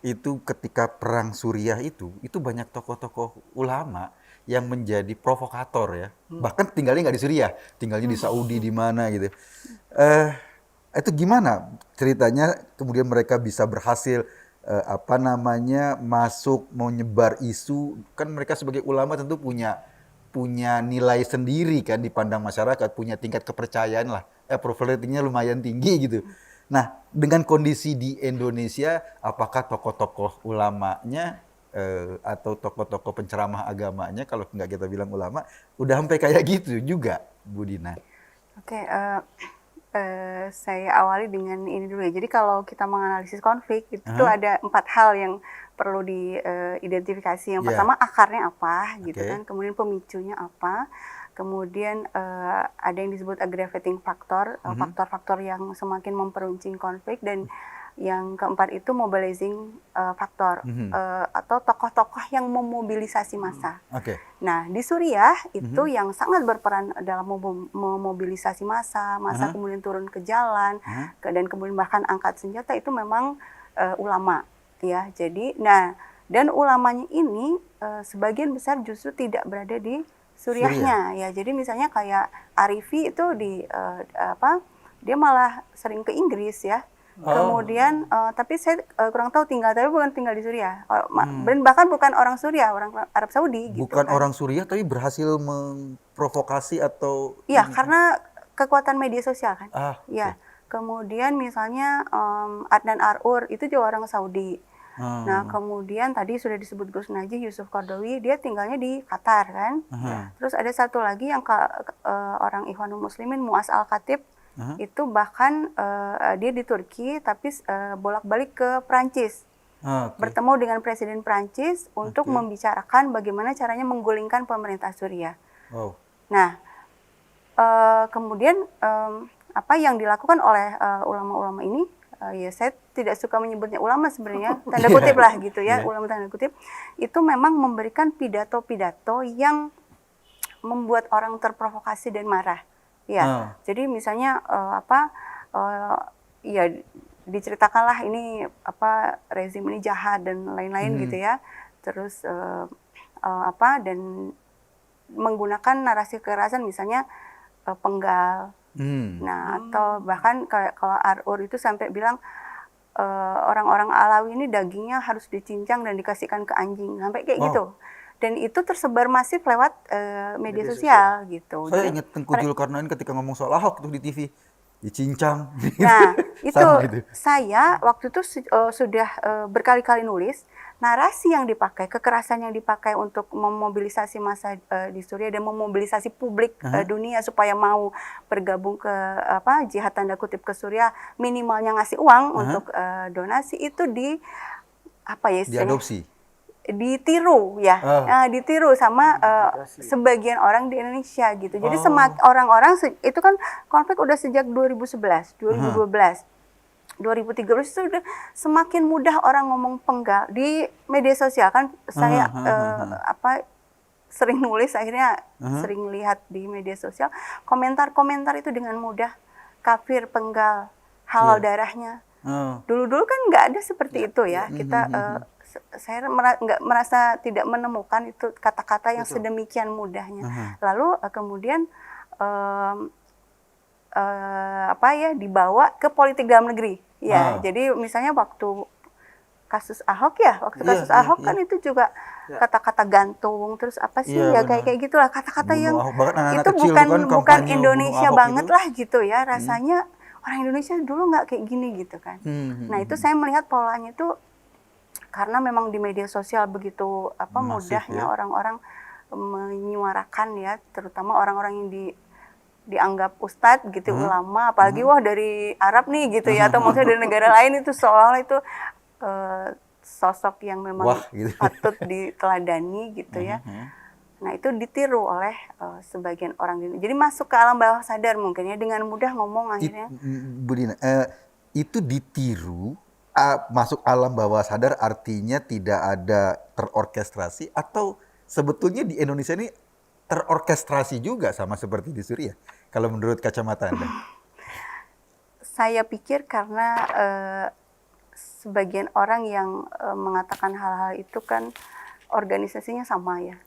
itu ketika perang Suriah itu banyak tokoh-tokoh ulama yang menjadi provokator ya. Bahkan tinggalnya nggak di Suriah, tinggalnya di Saudi di mana gitu. Itu gimana ceritanya kemudian mereka bisa berhasil masuk menyebar isu, kan mereka sebagai ulama tentu punya nilai sendiri kan dipandang masyarakat, punya tingkat kepercayaan lah, approval ratingnya lumayan tinggi gitu. Nah, dengan kondisi di Indonesia, apakah tokoh-tokoh ulamanya atau tokoh-tokoh penceramah agamanya, kalau nggak kita bilang ulama, udah sampai kayak gitu juga, Bu Dina? Oke, saya awali dengan ini dulu ya. Jadi kalau kita menganalisis konflik, itu ada 4 hal yang perlu diidentifikasi. Yang pertama akarnya apa, gitu kan. Kemudian pemicunya apa. Kemudian ada yang disebut aggravating factor, faktor-faktor yang semakin memperuncing konflik, dan Yang keempat itu mobilizing faktor atau tokoh-tokoh yang memobilisasi massa. Oke. Nah, di Suriah itu yang sangat berperan dalam memobilisasi massa kemudian turun ke jalan, dan kemudian bahkan angkat senjata itu memang ulama, ya. Jadi, nah, dan ulamanya ini sebagian besar justru tidak berada di Suriahnya, ya. Jadi misalnya kayak Arifi itu dia malah sering ke Inggris, ya. Kemudian, tapi saya kurang tahu tapi bukan tinggal di Suriah. Dan bahkan bukan orang Suriah, orang Arab Saudi gitu Bukan kan. orang Suriah tapi berhasil memprovokasi atau Iya, karena kekuatan media sosial kan. oke. Ya. Kemudian misalnya Adnan Arur itu juga orang Saudi. Nah, kemudian tadi sudah disebut Gus Najih, Yusuf Qaradawi, dia tinggalnya di Qatar kan. Terus ada satu lagi yang orang Ikhwanul Muslimin, Muaz Al-Khatib, itu bahkan dia di Turki tapi bolak-balik ke Prancis. Bertemu dengan Presiden Prancis untuk membicarakan bagaimana caranya menggulingkan pemerintah Suriah. Nah, kemudian apa yang dilakukan oleh ulama-ulama ini, ya saya tidak suka menyebutnya ulama sebenarnya, tanda kutip lah gitu ya, ulama tanda kutip, itu memang memberikan pidato-pidato yang membuat orang terprovokasi dan marah. Ya, jadi misalnya ya diceritakanlah ini rezim ini jahat dan lain-lain gitu ya. Terus dan menggunakan narasi kekerasan misalnya penggal. Nah, atau bahkan kalau Arur itu sampai bilang orang-orang Alawi ini dagingnya harus dicincang dan dikasihkan ke anjing, sampai kayak gitu. Dan itu tersebar masif lewat media sosial gitu. Saya ingat Tengku Zulkarnain ketika ngomong soal Ahok tuh di TV, dicincang. Nah, itu gitu. saya waktu itu sudah berkali-kali nulis narasi yang dipakai, kekerasan yang dipakai untuk memobilisasi massa di Suriah dan memobilisasi publik dunia supaya mau bergabung ke jihad tanda kutip ke Suriah, minimalnya ngasih uang untuk donasi, itu diadopsi. Ditiru ya, ditiru sama sebagian orang di Indonesia gitu. Jadi orang-orang itu kan konflik udah sejak 2011, 2012, 2013 itu udah semakin mudah orang ngomong penggal di media sosial kan. Saya sering nulis, akhirnya sering lihat di media sosial komentar-komentar itu dengan mudah, kafir, penggal, halal darahnya. Dulu-dulu kan nggak ada seperti itu ya. Saya nggak merasa tidak menemukan itu kata-kata yang sedemikian mudahnya. Lalu kemudian dibawa ke politik dalam negeri. Ya, jadi misalnya waktu kasus Ahok kan itu juga kata-kata gantung, terus apa sih kayak gitulah kata-kata yang itu bukan Indonesia banget lah gitu ya. Rasanya orang Indonesia dulu nggak kayak gini gitu kan. Nah, itu saya melihat polanya itu karena memang di media sosial begitu mudahnya orang-orang menyuarakan ya, terutama orang-orang yang dianggap ustadz gitu, ulama, apalagi dari Arab nih gitu ya, atau maksudnya dari negara lain, itu seolah-olah itu sosok yang memang patut diteladani gitu ya. Nah, itu ditiru oleh sebagian orang. Jadi masuk ke alam bawah sadar mungkin ya, dengan mudah ngomong akhirnya. Bu Dina, itu ditiru masuk alam bawah sadar artinya tidak ada terorkestrasi, atau sebetulnya di Indonesia ini terorkestrasi juga sama seperti di Suriah kalau menurut kacamata Anda? Saya pikir karena sebagian orang yang mengatakan hal-hal itu kan organisasinya sama ya.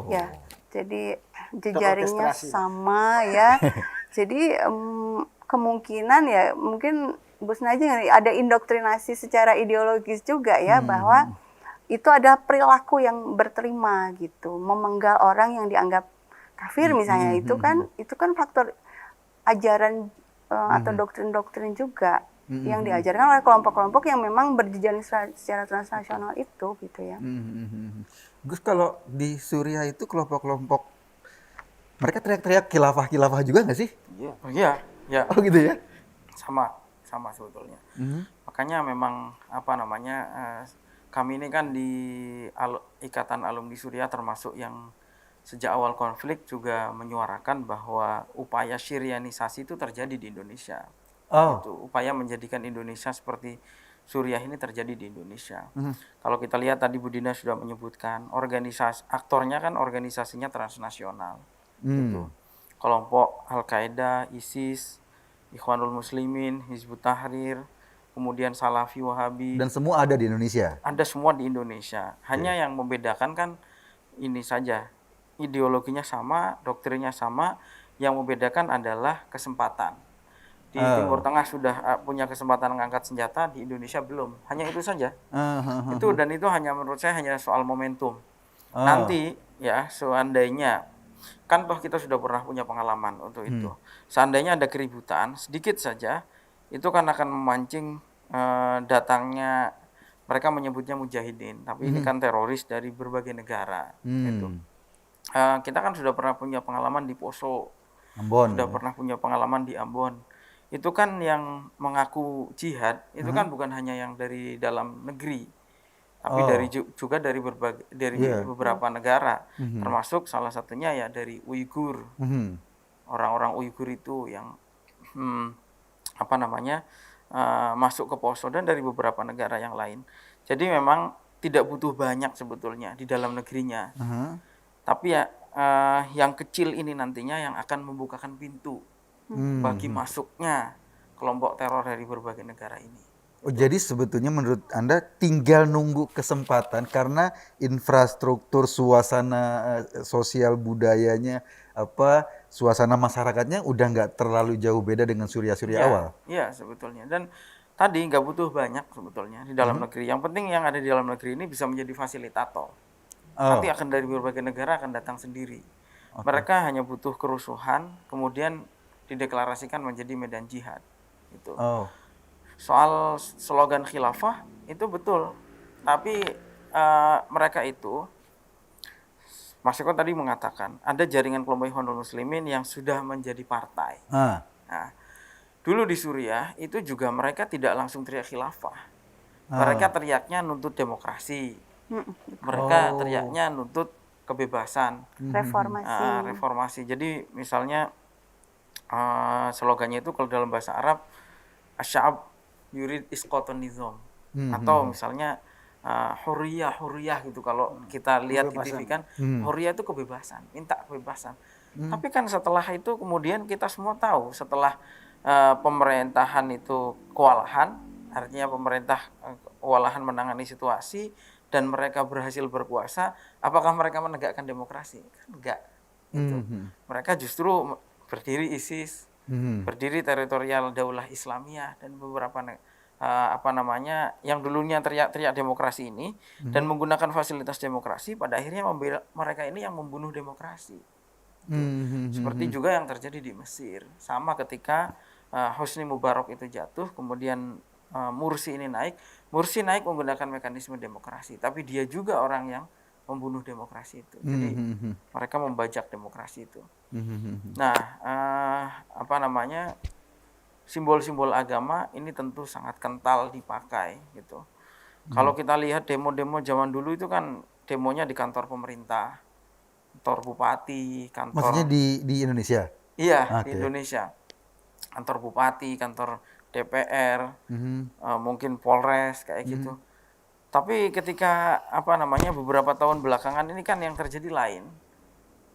Ya, jadi jejaringnya sama ya. Jadi kemungkinan ya mungkin Gus Najih ada indoktrinasi secara ideologis juga ya, bahwa itu ada perilaku yang berterima gitu, memenggal orang yang dianggap kafir misalnya, itu kan faktor ajaran atau doktrin-doktrin juga yang diajarkan oleh kelompok-kelompok yang memang berjejaring secara transnasional itu gitu ya. Gus, kalau di Suriah itu kelompok-kelompok mereka teriak-teriak khilafah juga nggak sih? Iya. Oh gitu ya? Sama sebetulnya. Makanya memang kami ini kan di Ikatan Alumni Suriah termasuk yang sejak awal konflik juga menyuarakan bahwa upaya Syrianisasi itu terjadi di Indonesia. Oh. Itu upaya menjadikan Indonesia seperti Suriah ini terjadi di Indonesia. Kalau kita lihat tadi Budina sudah menyebutkan organisasi aktornya kan organisasinya transnasional. Gitu. Kelompok Al-Qaeda, ISIS, Ikhwanul Muslimin, Hizbut Tahrir, kemudian Salafi Wahabi. Dan semua ada di Indonesia. Ada semua di Indonesia. Hanya yang membedakan kan ini saja. Ideologinya sama, doktrinnya sama. Yang membedakan adalah kesempatan. Di Timur Tengah sudah punya kesempatan mengangkat senjata, di Indonesia belum. Hanya itu saja. Itu hanya menurut saya hanya soal momentum. Nanti ya seandainya kan toh kita sudah pernah punya pengalaman untuk itu. Seandainya ada keributan sedikit saja, itu kan akan memancing datangnya, mereka menyebutnya mujahidin, tapi ini kan teroris dari berbagai negara. Gitu. Kita kan sudah pernah punya pengalaman di Poso, Ambon. sudah pernah punya pengalaman di Ambon. Itu kan yang mengaku jihad, itu kan bukan hanya yang dari dalam negeri, tapi juga dari beberapa negara, termasuk salah satunya ya dari Uighur. Orang-orang Uighur itu yang masuk ke Poso dan dari beberapa negara yang lain. Jadi memang tidak butuh banyak sebetulnya di dalam negerinya. Tapi ya yang kecil ini nantinya yang akan membukakan pintu bagi masuknya kelompok teror dari berbagai negara ini. Oh, jadi sebetulnya menurut Anda tinggal nunggu kesempatan karena infrastruktur, suasana sosial budayanya, suasana masyarakatnya udah nggak terlalu jauh beda dengan Suriah-Suriah awal. Iya, sebetulnya. Dan tadi nggak butuh banyak sebetulnya di dalam negeri. Yang penting yang ada di dalam negeri ini bisa menjadi fasilitator. Nanti akan dari berbagai negara akan datang sendiri. Mereka hanya butuh kerusuhan, kemudian dideklarasikan menjadi medan jihad. Gitu. Soal slogan khilafah itu betul, tapi mereka itu, Mas Eko tadi mengatakan ada jaringan kelompok Ikhwanul Muslimin yang sudah menjadi partai. Nah, dulu di Suriah itu juga mereka tidak langsung teriak khilafah, mereka teriaknya nuntut demokrasi, mereka teriaknya nuntut kebebasan, reformasi. Jadi misalnya slogannya itu kalau dalam bahasa Arab asy'ab yurid isqatun nizam, atau misalnya hurriyah gitu kalau kita lihat di TV kan, hurriyah itu kebebasan, minta kebebasan. Tapi kan setelah itu kemudian kita semua tahu setelah pemerintahan itu kewalahan, artinya pemerintah kewalahan menangani situasi dan mereka berhasil berkuasa, apakah mereka menegakkan demokrasi? Kan enggak. Gitu. Mereka justru berdiri ISIS, berdiri teritorial daulah Islamiyah dan beberapa yang dulunya teriak-teriak demokrasi ini dan menggunakan fasilitas demokrasi, pada akhirnya mereka ini yang membunuh demokrasi. Seperti juga yang terjadi di Mesir. Sama ketika Hosni Mubarak itu jatuh, kemudian Mursi ini naik. Mursi naik menggunakan mekanisme demokrasi, tapi dia juga orang yang membunuh demokrasi itu. Jadi mereka membajak demokrasi itu. Nah, simbol-simbol agama ini tentu sangat kental dipakai gitu. Kalau kita lihat demo-demo zaman dulu itu kan demonya di kantor pemerintah, kantor bupati, kantor. Maksudnya di Indonesia? Iya, di Indonesia. Kantor bupati, kantor DPR, mungkin Polres kayak gitu. Tapi ketika beberapa tahun belakangan ini kan yang terjadi lain.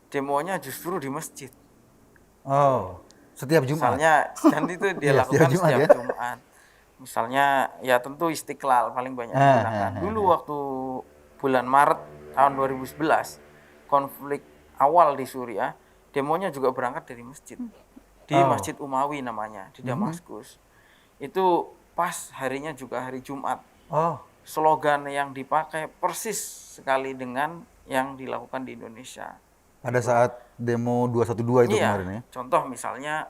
Demonya justru di masjid. Setiap Jumat. Misalnya, dan itu dia lakukan setiap Jumat. Misalnya, ya tentu Istiqlal paling banyak digunakan. Dulu waktu bulan Maret tahun 2011, konflik awal di Suriah, demonya juga berangkat dari masjid. Di Masjid Umawi namanya, di Damaskus. Itu pas harinya juga hari Jumat. Slogan yang dipakai persis sekali dengan yang dilakukan di Indonesia. Pada saat demo 212 itu kemarin ya? Contoh misalnya,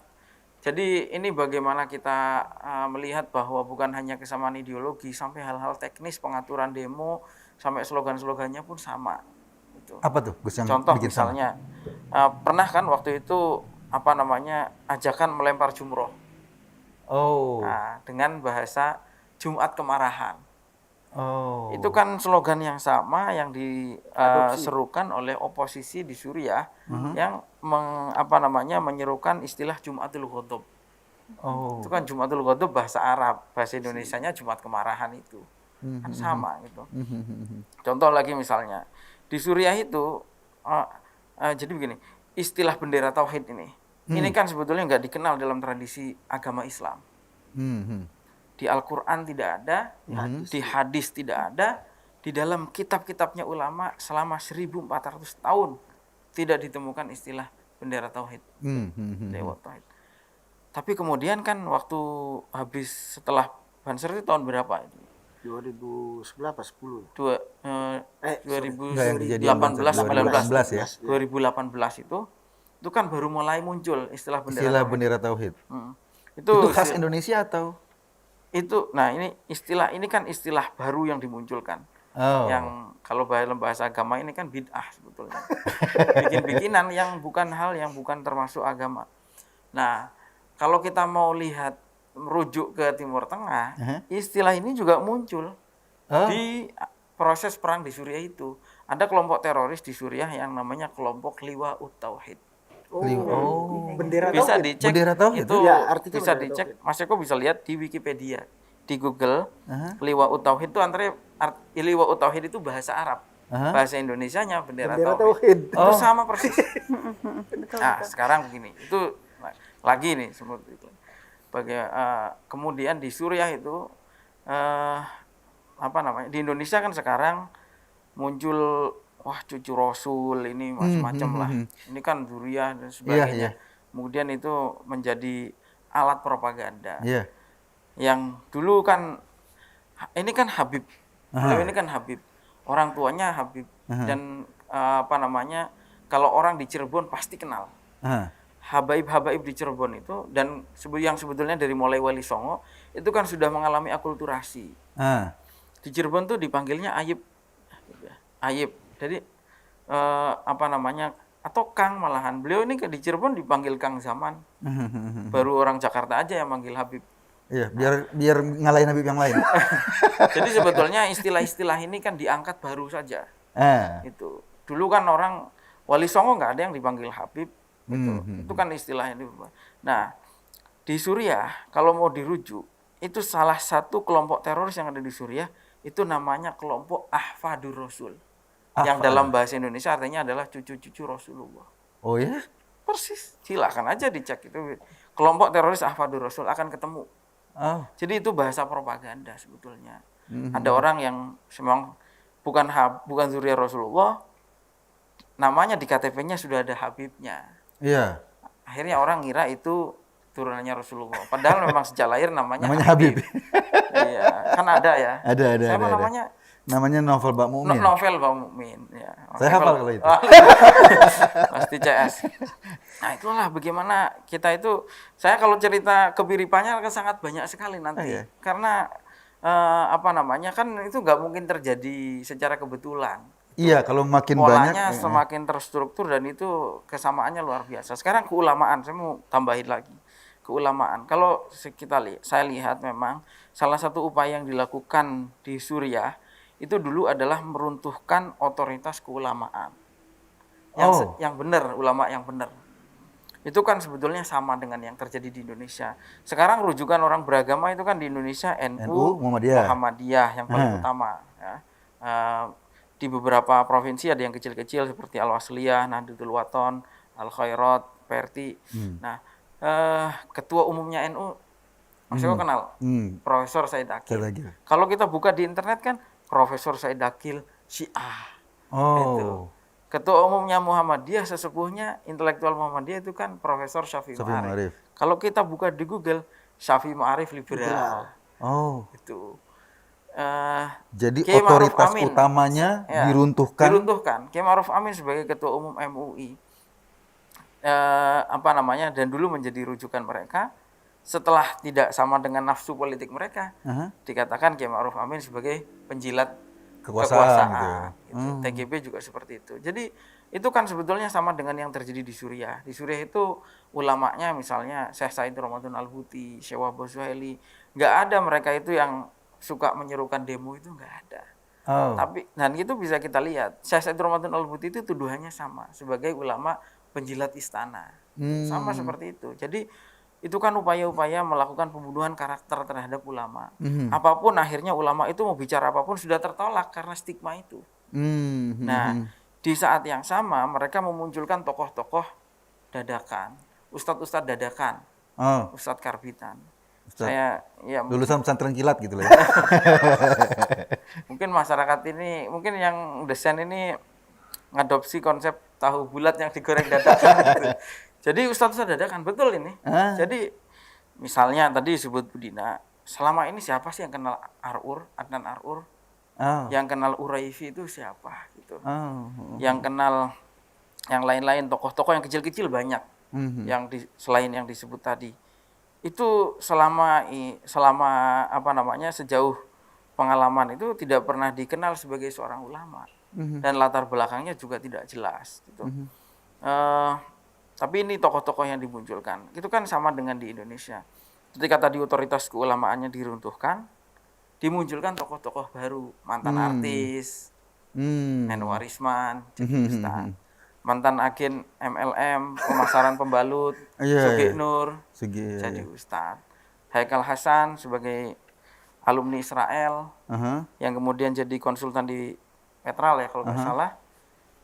jadi ini bagaimana kita melihat bahwa bukan hanya kesamaan ideologi, sampai hal-hal teknis pengaturan demo, sampai slogan-slogannya pun sama. Gitu. Apa tuh Gus yang contoh bikin misalnya, pernah kan waktu itu ajakan melempar jumroh. Dengan bahasa Jumat Kemarahan. Itu kan slogan yang sama yang diserukan oleh oposisi di Suriah yang menyerukan istilah Jumatul Ghadab. Oh. Itu kan Jumatul Ghadab bahasa Arab, bahasa Indonesianya Jumat Kemarahan itu. Kan sama gitu. Contoh lagi misalnya, di Suriah itu, jadi begini, istilah bendera tauhid ini kan sebetulnya nggak dikenal dalam tradisi agama Islam. Di Al-Quran tidak ada, di hadis tidak ada, di dalam kitab-kitabnya ulama selama 1400 tahun tidak ditemukan istilah bendera tauhid, dewa tauhid. Tapi kemudian kan waktu habis setelah Banser itu tahun berapa itu? 2011 apa 10? 2018 ya. 2018 itu kan baru mulai muncul istilah bendera Istilah tauhid. bendera tauhid. Itu khas Indonesia atau? Nah ini kan istilah baru yang dimunculkan. Oh. Yang kalau dalam bahasa agama ini kan bid'ah sebetulnya. Bikin-bikinan yang bukan hal yang bukan termasuk agama. Nah, kalau kita mau lihat merujuk ke Timur Tengah, istilah ini juga muncul di proses perang di Suriah itu. Ada kelompok teroris di Suriah yang namanya kelompok Liwa'ut Tauhid. Bendera Bisa tauhid. dicek Bendera tauhid itu, ya, artinya bisa bendera dicek. Mas Eko bisa lihat di Wikipedia, di Google. Liwa'ut Tauhid itu Liwa'ut Tauhid itu bahasa Arab. Bahasa Indonesianya bendera tauhid. Itu sama persis. Nah, sekarang begini, itu lagi nih seperti itu. Kemudian di Suriah itu di Indonesia kan sekarang muncul cucu Rasul ini macam-macam lah. Ini kan Dzurriyyah dan sebagainya. Kemudian itu menjadi alat propaganda. Yang dulu kan ini kan Habib. Beliau ini kan Habib. Orang tuanya Habib dan kalau orang di Cirebon pasti kenal. Habaib-habaib di Cirebon itu dan yang sebetulnya dari mulai Wali Songo itu kan sudah mengalami akulturasi. Di Cirebon tuh dipanggilnya Ayib. Ayib. Jadi atau Kang malahan. Beliau ini di Cirebon dipanggil Kang Zaman. Baru orang Jakarta aja yang manggil Habib. Iya, biar ngalahin Habib yang lain. Jadi sebetulnya istilah-istilah ini kan diangkat baru saja. Itu. Dulu kan orang Wali Songo nggak ada yang dipanggil Habib. Itu kan istilahnya. Nah, di Suriah kalau mau dirujuk, itu salah satu kelompok teroris yang ada di Suriah itu namanya kelompok Ahfadur Rasul. Yang dalam bahasa Indonesia artinya adalah cucu-cucu Rasulullah. Oh ya? Persis. Silakan aja dicek itu. Kelompok teroris Ahfadur Rasul akan ketemu. Jadi itu bahasa propaganda sebetulnya. Ada orang yang memang bukan zuriat Rasulullah, namanya di KTP-nya sudah ada Habibnya. Iya. Akhirnya orang ngira itu turunannya Rasulullah. Padahal memang sejak lahir namanya Habib. Iya, kan ada ya. Ada. Siapa namanya? Namanya Novel Bak Mukmin. Novel Bak Mukmin. Ya. Saya hafal kalau itu. Pasti CS. Nah itulah bagaimana kita itu. Saya kalau cerita kebiripannya akan sangat banyak sekali nanti. Karena kan itu nggak mungkin terjadi secara kebetulan. Iya, kalau makin polanya banyak semakin terstruktur dan itu kesamaannya luar biasa. Sekarang keulamaan, saya mau tambahin lagi. Keulamaan. Kalau saya lihat memang salah satu upaya yang dilakukan di Suriah itu dulu adalah meruntuhkan otoritas keulamaan. Yang benar, ulama yang benar. Itu kan sebetulnya sama dengan yang terjadi di Indonesia. Sekarang rujukan orang beragama itu kan di Indonesia NU, Muhammadiyah yang paling utama. Ya. Di beberapa provinsi ada yang kecil-kecil seperti Al-Wasliyah, Nahdlatul Wathon, Al-Khairat, PRT. Nah, ketua umumnya NU, Mas Eko kenal? Profesor Said Akil. Kalau kita buka di internet kan, Profesor Said Akil Syiah. Itu. Ketua umumnya Muhammadiyah, sesepuhnya intelektual Muhammadiyah itu kan Profesor Syafi'i Ma'arif. Kalau kita buka di Google, Syafi'i Ma'arif liberal. Itu. Jadi otoritas utamanya diruntuhkan. Kiai Ma'ruf Amin sebagai ketua umum MUI. Dan dulu menjadi rujukan mereka. Setelah tidak sama dengan nafsu politik mereka, dikatakan Kiai Ma'ruf Amin sebagai penjilat kekuasaan. Gitu. TGB juga seperti itu. Jadi itu kan sebetulnya sama dengan yang terjadi di Suriah. Di Suriah itu ulamanya misalnya Syekh Said Ramadan Al-Buti, Syekh Wahbah Zuhaili, nggak ada mereka itu yang suka menyerukan demo, itu nggak ada. Tapi dan itu bisa kita lihat Syekh Said Ramadan Al-Buti itu tuduhannya sama sebagai ulama penjilat istana. Sama seperti itu. Jadi itu kan upaya-upaya melakukan pembunuhan karakter terhadap ulama. Apapun akhirnya ulama itu mau bicara apapun sudah tertolak karena stigma itu. Nah, di saat yang sama mereka memunculkan tokoh-tokoh dadakan, ustadz-ustadz dadakan, Oh, ustadz karbitan. Ustadz. Saya ya lulusan pesantren kilat gitu lah ya. mungkin masyarakat ini, mungkin yang desain ini ngadopsi konsep tahu bulat yang digoreng dadakan gitu. Jadi ustadz dadakan betul ini. Jadi misalnya tadi disebut Budina, selama ini siapa sih yang kenal Arur, Adnan Arur? Oh. Yang kenal Uraifi itu siapa gitu. Oh. Yang kenal yang lain-lain tokoh-tokoh yang kecil-kecil banyak. Yang selain yang disebut tadi. Itu selama apa namanya sejauh pengalaman itu tidak pernah dikenal sebagai seorang ulama. Dan latar belakangnya juga tidak jelas gitu. Tapi ini tokoh-tokoh yang dimunculkan. Itu kan sama dengan di Indonesia. Ketika tadi otoritas keulamaannya diruntuhkan, dimunculkan tokoh-tokoh baru, mantan artis, Enwar Isman, jadi ustaz. Mantan agen MLM, pemasaran pembalut, Sugi Nur, jadi ustaz. Haikal Hasan sebagai alumni Israel, yang kemudian jadi konsultan di Petral ya kalau nggak salah.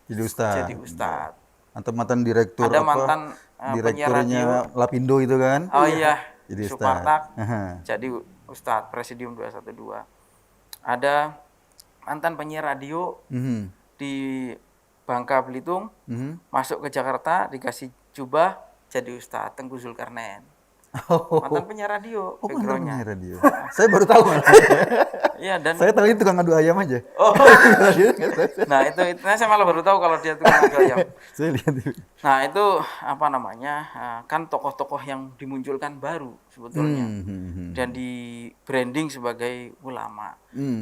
Jadi ustaz. Jadi ustaz. Atau mantan direktur ada mantan penyiar radio Lapindo itu kan? Oh iya, jadi Supartak. Jadi ustadz Presidium 212. Ada mantan penyiar radio di Bangka Belitung, masuk ke Jakarta dikasih jubah jadi ustadz Tengku Zulkarnain. Mantan penyiar radio, backgroundnya. Mantan penyiar radio. Saya baru tahu malah. Iya, dan saya tahu itu tukang adu ayam aja. Oh. Nah, itu saya malah baru tahu kalau dia tukang adu ayam. Saya lihat itu. Nah, itu apa namanya? Kan tokoh-tokoh yang dimunculkan baru sebetulnya. Dan di branding sebagai ulama.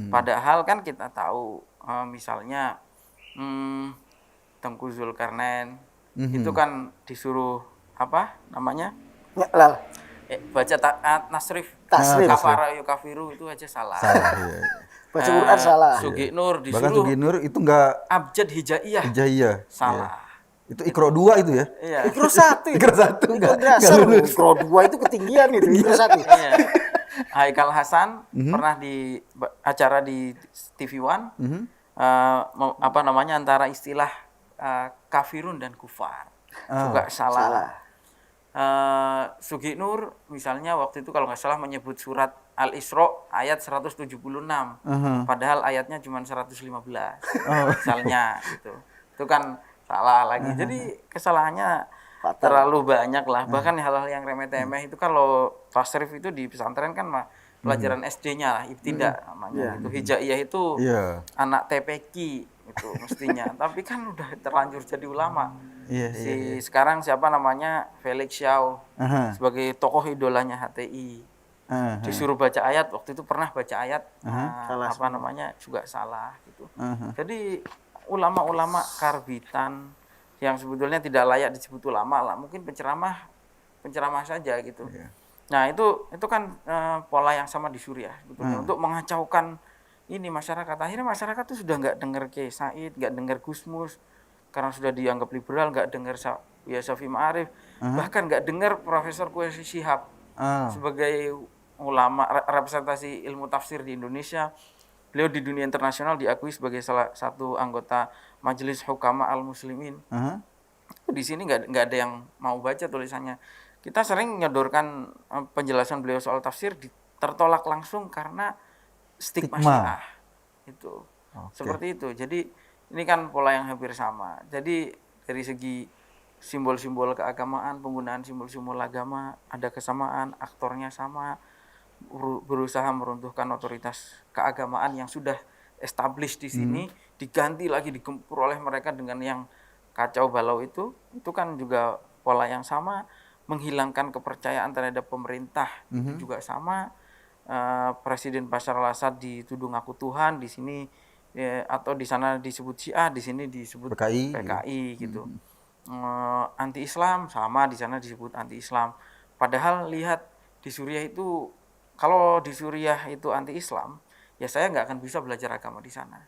Padahal kan kita tahu misalnya Tengku Zulkarnain itu kan disuruh apa namanya? Baca Nasrif, Kafara Yukafiru itu aja salah. Iya. Baca Quran salah. Sugi Nur disuruh. Bahkan Sugi Nur itu enggak Abjad Hijaiyah. Iya. Salah. Itu Iqra 2 itu ya? Iya. Iqra 1. Iqra 1 enggak lulus. Iqra 2 itu ketinggian itu, Iqra 1. Iya. Haikal Hasan pernah di acara di TV One apa namanya antara istilah kafirun dan kufar. Juga salah. Sugi Nur misalnya waktu itu kalau nggak salah menyebut surat Al-Isra ayat 176. Padahal ayatnya cuma 115. Misalnya gitu. Itu kan salah lagi. Jadi kesalahannya terlalu banyak lah. Bahkan hal-hal yang remeh-temeh itu kalau tasrif itu di pesantren kan pelajaran SD-nya lah, ibtidak namanya. Itu hijaiyah itu anak TPQ itu mestinya. Tapi kan udah terlanjur jadi ulama. Sekarang siapa namanya Felix Xiao sebagai tokoh idolanya HTI disuruh baca ayat, waktu itu pernah baca ayat apa namanya juga salah gitu. Jadi ulama-ulama karbitan yang sebetulnya tidak layak disebut ulama lah, mungkin penceramah saja gitu. Nah itu kan pola yang sama di Suriah sebetulnya untuk mengacaukan ini masyarakat. Akhirnya masyarakat tuh sudah nggak dengar Kiai Said, nggak dengar Gusmus karena sudah dianggap liberal, nggak dengar ya Syafi'i Ma'arif, bahkan nggak dengar Profesor Quraishi Shihab sebagai ulama representasi ilmu tafsir di Indonesia. Beliau di dunia internasional diakui sebagai salah satu anggota Majelis Hukama Al-Muslimin. Di sini nggak ada yang mau baca tulisannya. Kita sering menyodorkan penjelasan beliau soal tafsir tertolak langsung karena stigma Syiah. Itu. Seperti itu. Jadi ini kan pola yang hampir sama. Jadi dari segi simbol-simbol keagamaan, penggunaan simbol-simbol agama ada kesamaan, aktornya sama, berusaha meruntuhkan otoritas keagamaan yang sudah established di sini, diganti lagi, digempur oleh mereka dengan yang kacau balau itu kan juga pola yang sama, menghilangkan kepercayaan terhadap pemerintah itu juga sama. Presiden Bashar al-Assad dituduh ngaku Tuhan, di sini atau di sana disebut Syiah, di sini disebut PKI gitu. Anti-Islam sama, di sana disebut anti-Islam. Padahal lihat di Suriah itu, kalau di Suriah itu anti-Islam, ya saya nggak akan bisa belajar agama di sana.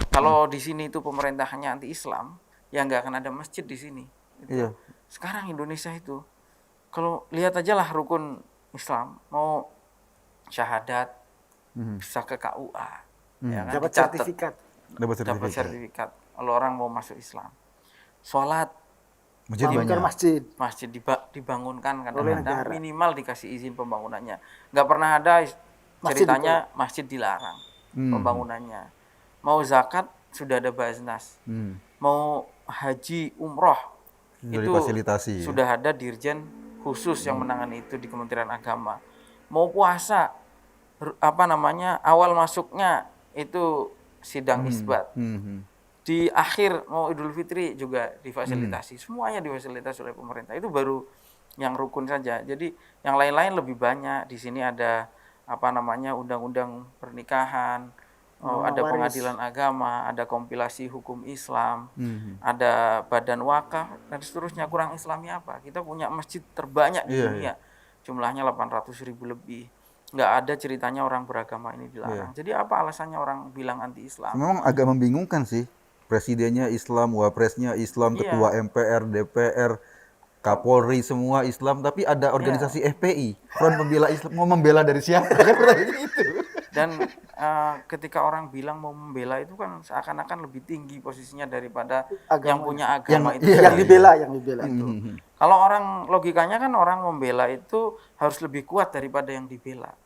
Kalau di sini itu pemerintahannya anti-Islam, ya nggak akan ada masjid di sini. Gitu. Sekarang Indonesia itu, Kalau lihat aja lah rukun Islam, mau syahadat, bisa ke KUA, ya kan, Dapat dicatat, sertifikat. Dapat dapat sertifikat. Kalau orang mau masuk Islam, sholat, Masjid Bangunkan banyak. masjid. masjid dibangunkan Oleh kadang-kadang negara. minimal dikasih izin pembangunannya. Nggak pernah ada ceritanya masjid dilarang pembangunannya. Mau zakat sudah ada Baznas. Mau haji umroh Sudah itu difasilitasi, ya? sudah ada dirjen khusus yang menangani itu di Kementerian Agama. Mau puasa awal masuknya itu sidang isbat. Di akhir mau Idul Fitri juga difasilitasi. Semuanya difasilitasi oleh pemerintah. Itu baru yang rukun saja. Jadi yang lain-lain lebih banyak. Di sini ada undang-undang pernikahan, ada waris. pengadilan agama, ada kompilasi hukum Islam, ada badan wakaf dan seterusnya. Kurang Islami apa? Kita punya masjid terbanyak di dunia. Jumlahnya 800.000 lebih. Nggak ada ceritanya orang beragama ini dilarang. Jadi apa alasannya orang bilang anti-Islam? Memang agak membingungkan sih. Presidennya Islam, wapresnya Islam, ketua MPR, DPR, Kapolri semua Islam, tapi ada organisasi FPI, Front Pembela Islam, mau membela dari siapa? Kan pertanyaan itu. Dan ketika orang bilang mau membela itu kan seakan-akan lebih tinggi posisinya daripada yang punya agama itu. Yang dibela itu. Kalau orang logikanya kan orang membela itu harus lebih kuat daripada yang dibela.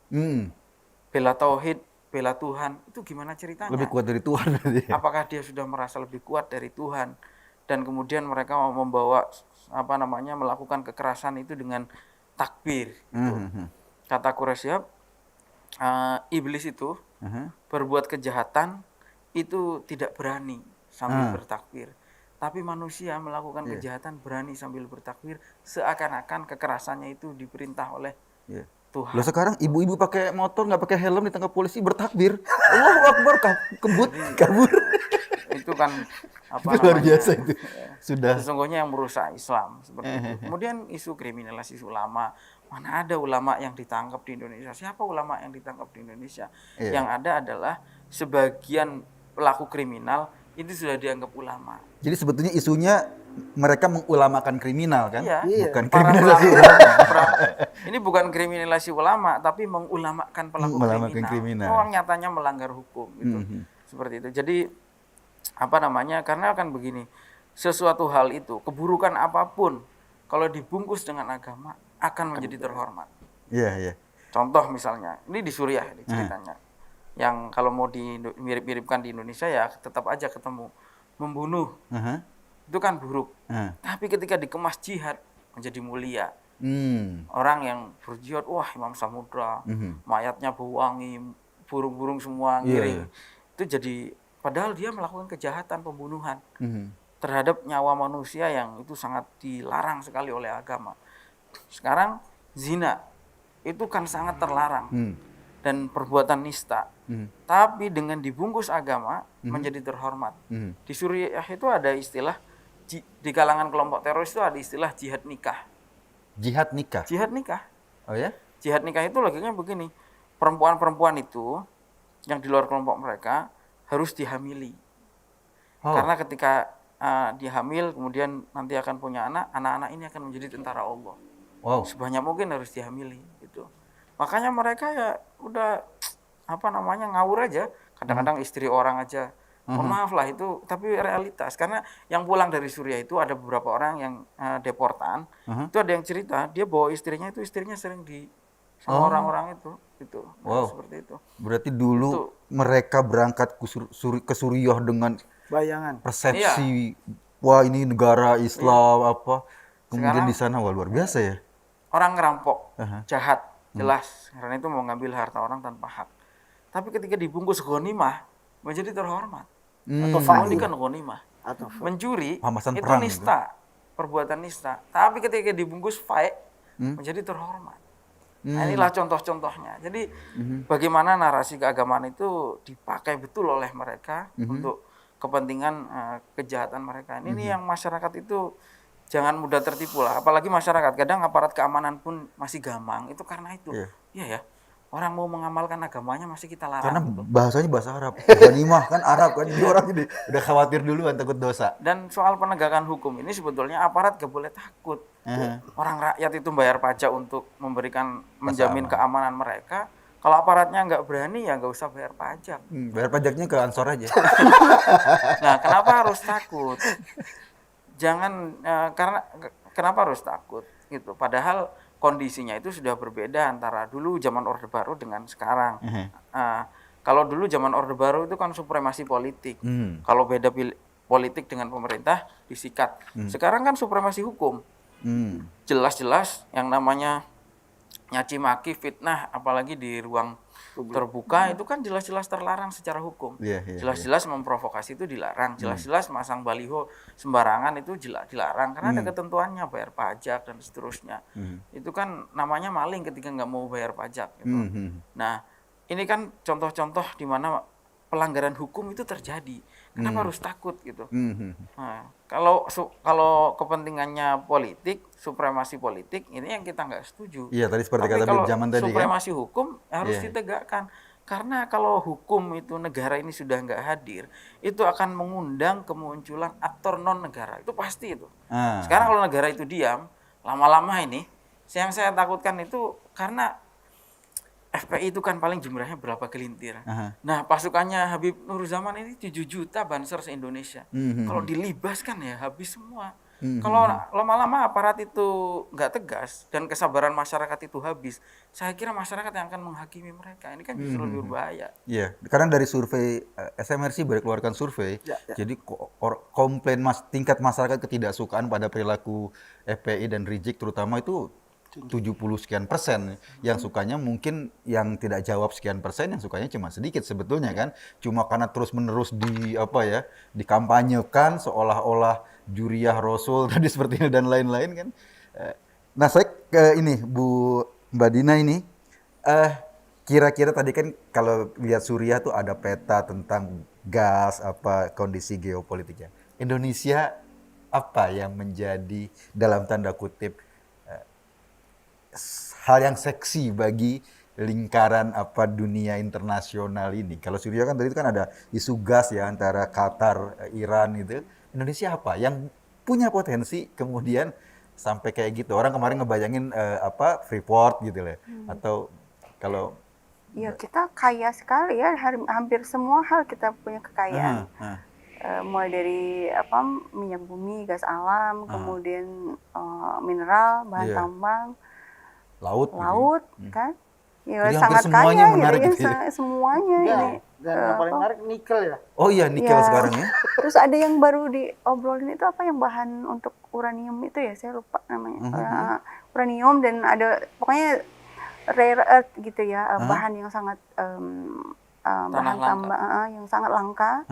Bela tauhid, bela Tuhan, itu gimana ceritanya? Lebih kuat dari Tuhan. Apakah dia sudah merasa lebih kuat dari Tuhan dan kemudian mereka mau membawa melakukan kekerasan itu dengan takbir. Gitu. Kata Quraisy, iblis itu berbuat kejahatan itu tidak berani sambil bertakbir. Tapi manusia melakukan kejahatan berani sambil bertakbir, seakan-akan kekerasannya itu diperintah oleh Tuhan. Loh sekarang ibu-ibu pakai motor nggak pakai helm ditangkap polisi bertakbir. Allahu Akbar, kabur. Itu kan Luar biasa itu. Sudah. Sesungguhnya yang merusak Islam seperti itu. Kemudian isu kriminalisasi ulama, mana ada ulama yang ditangkap di Indonesia? Siapa ulama yang ditangkap di Indonesia? Yang ada adalah sebagian pelaku kriminal itu sudah dianggap ulama. Jadi sebetulnya isunya mereka mengulamakan kriminal kan? Iya. Bukan Para kriminalisasi pelaku- ulama. Ini bukan kriminalisasi ulama, tapi mengulamakan pelaku Mengulamakan kriminal. kriminal. Orang nyatanya melanggar hukum gitu. Seperti itu. Jadi karena kan begini, sesuatu hal itu, keburukan apapun kalau dibungkus dengan agama akan menjadi terhormat. Iya. Contoh misalnya, ini di Suriah ini ceritanya. Yang kalau mau mirip-miripkan di Indonesia ya tetap aja ketemu. Membunuh, itu kan buruk. Tapi ketika dikemas jihad menjadi mulia. Orang yang berjihad, wah Imam Samudra, mayatnya bau wangi, burung-burung semua ngiring. Itu jadi, padahal dia melakukan kejahatan pembunuhan terhadap nyawa manusia yang itu sangat dilarang sekali oleh agama. Sekarang zina itu kan sangat terlarang dan perbuatan nista. Tapi dengan dibungkus agama menjadi terhormat. Di Suriah itu ada istilah, di kalangan kelompok teroris itu ada istilah jihad nikah. Jihad nikah. Jihad nikah. Oh ya? Jihad nikah itu logikanya begini, perempuan-perempuan itu yang di luar kelompok mereka harus dihamili. Karena ketika dia hamil, kemudian nanti akan punya anak-anak ini akan menjadi tentara Allah. Sebanyak mungkin harus dihamili gitu. Makanya mereka ya udah ngawur aja. Kadang-kadang istri orang aja. Mohon maaf lah itu, tapi realitas. Karena yang pulang dari Suriah itu ada beberapa orang yang deportan. Itu ada yang cerita, dia bawa istrinya sering sama orang-orang itu. Gitu. Seperti itu. Berarti dulu mereka berangkat ke Suriah dengan bayangan persepsi, wah ini negara Islam apa. Kemudian di sana wah luar biasa ya. Orang ngerampok, jahat, jelas. Karena itu mau ngambil harta orang tanpa hak. Tapi ketika dibungkus ghanimah, menjadi terhormat. atau Ini kan ghanimah. Mencuri Hamasan itu perang nista, perbuatan nista. Tapi ketika dibungkus faik, menjadi terhormat. Nah, inilah contoh-contohnya. Jadi bagaimana narasi keagamaan itu dipakai betul oleh mereka untuk kepentingan kejahatan mereka. Ini yang masyarakat itu jangan mudah tertipu lah. Apalagi masyarakat, kadang aparat keamanan pun masih gamang. Itu karena itu. Iya ya. orang mau mengamalkan agamanya masih kita Karena larang gitu. bahasanya bahasa Arab. Ghanimah kan Arab kan. Jadi orang jadi udah khawatir duluan takut dosa. Dan soal penegakan hukum ini sebetulnya aparat gak boleh takut. Orang rakyat itu bayar pajak untuk menjamin keamanan mereka. Kalau aparatnya nggak berani ya nggak usah bayar pajak. Bayar pajaknya ke Ansor aja. Nah, kenapa harus takut? Jangan karena kenapa harus takut gitu. Padahal kondisinya itu sudah berbeda antara dulu zaman Orde Baru dengan sekarang. Kalau dulu zaman Orde Baru itu kan supremasi politik. Kalau beda politik dengan pemerintah disikat. Sekarang kan supremasi hukum. Jelas-jelas yang namanya nyaci maki, fitnah, apalagi di ruang terbuka itu kan jelas-jelas terlarang secara hukum. Jelas-jelas memprovokasi itu dilarang. Jelas-jelas masang baliho sembarangan itu dilarang karena ada ketentuannya, bayar pajak dan seterusnya. Itu kan namanya maling ketika nggak mau bayar pajak. Gitu. Nah, ini kan contoh-contoh di mana pelanggaran hukum itu terjadi. Kenapa harus takut gitu? Nah, kalau kepentingannya politik, supremasi politik, ini yang kita nggak setuju. Iya, tadi seperti Tapi kata kalau zaman tadi kan. supremasi hukum harus ditegakkan. Karena kalau hukum itu negara ini sudah nggak hadir, itu akan mengundang kemunculan aktor non negara. Itu pasti itu. Sekarang kalau negara itu diam, lama-lama ini, yang saya takutkan itu karena FPI itu kan paling jumlahnya berapa gelintir. Nah, pasukannya Habib Nur Zaman ini 7 juta Banser se-Indonesia. Kalau dilibaskan ya habis semua. Kalau lama-lama aparat itu nggak tegas dan kesabaran masyarakat itu habis, saya kira masyarakat yang akan menghakimi mereka. Ini kan justru lebih berbahaya. Iya, karena dari survei SMRC baru keluarkan survei, jadi komplain tingkat masyarakat ketidaksukaan pada perilaku FPI dan Rizik terutama itu 70 sekian persen. Yang sukanya mungkin yang tidak jawab sekian persen, yang sukanya cuma sedikit sebetulnya kan. Cuma karena terus-menerus dikampanyekan seolah-olah juriyah Rasul tadi seperti ini dan lain-lain kan. Nah, saya ke ini Mbak Dina ini kira-kira tadi kan kalau lihat Suriah tuh ada peta tentang gas kondisi geopolitiknya. Indonesia apa yang menjadi dalam tanda kutip hal yang seksi bagi lingkaran dunia internasional ini. Kalau Suriah kan tadi itu kan ada isu gas ya antara Qatar, Iran itu. Indonesia apa yang punya potensi kemudian sampai kayak gitu. Orang kemarin ngebayangin Freeport gitu loh. Atau kalau ya kita kaya sekali ya, hampir semua hal kita punya kekayaan. Mulai dari minyak bumi, gas alam, kemudian mineral, bahan tambang, laut kan, ya jadi sangat semuanya kaya menarik gitu gitu ya, semuanya ini. Dan yang paling menarik nikel ya. Oh iya, nikel Ya. sekarang ya. Terus ada yang baru diobrolin itu apa yang bahan untuk uranium itu ya, saya lupa namanya. Uranium dan ada pokoknya rare earth gitu ya, bahan yang sangat bahan tambang yang sangat langka.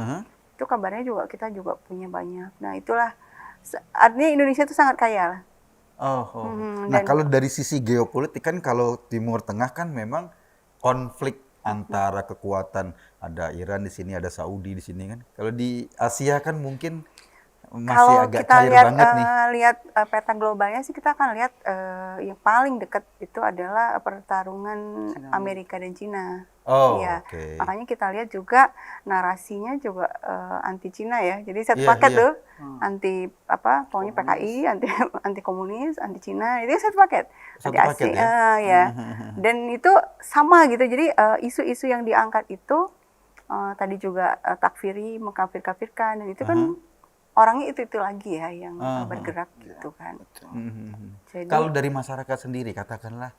Itu kabarnya juga kita juga punya banyak. Nah, itulah artinya Indonesia itu sangat kaya lah. Nah, kalau dari sisi geopolitik kan kalau Timur Tengah kan memang konflik antara kekuatan, ada Iran di sini, ada Saudi di sini kan. Kalau di Asia kan mungkin masih Kalau agak kita cair banget nih. lihat peta globalnya sih, kita akan lihat yang paling dekat itu adalah pertarungan Amerika dan Cina. Iya. Makanya kita lihat juga narasinya juga anti Cina ya. Jadi satu paket tuh, anti pokoknya PKI, anti komunis, anti Cina. Itu satu paket. Satu anti paket asing, ya. Dan itu sama gitu. Jadi isu-isu yang diangkat itu tadi juga takfiri, mengkafir-kafirkan, dan itu kan orangnya itu lagi ya yang bergerak gitu kan. Jadi, kalau dari masyarakat sendiri, katakanlah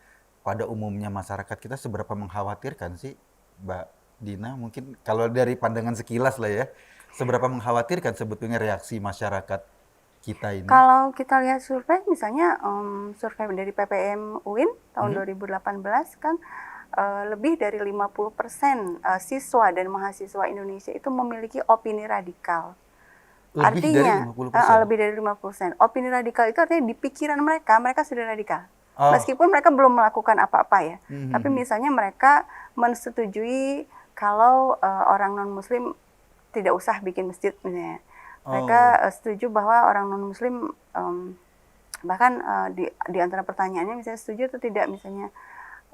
pada umumnya masyarakat kita seberapa mengkhawatirkan sih, Mbak Dina? Mungkin kalau dari pandangan sekilas lah ya, seberapa mengkhawatirkan sebetulnya reaksi masyarakat kita ini? Kalau kita lihat survei, misalnya survei dari PPM UIN tahun 2018 kan lebih dari 50% siswa dan mahasiswa Indonesia itu memiliki opini radikal. Artinya lebih dari 50%. Opini radikal itu artinya di pikiran mereka sudah radikal. Meskipun mereka belum melakukan apa-apa ya. Tapi misalnya mereka menyetujui kalau orang non-muslim tidak usah bikin masjid misalnya. Mereka setuju bahwa orang non-muslim bahkan di antara pertanyaannya misalnya setuju atau tidak misalnya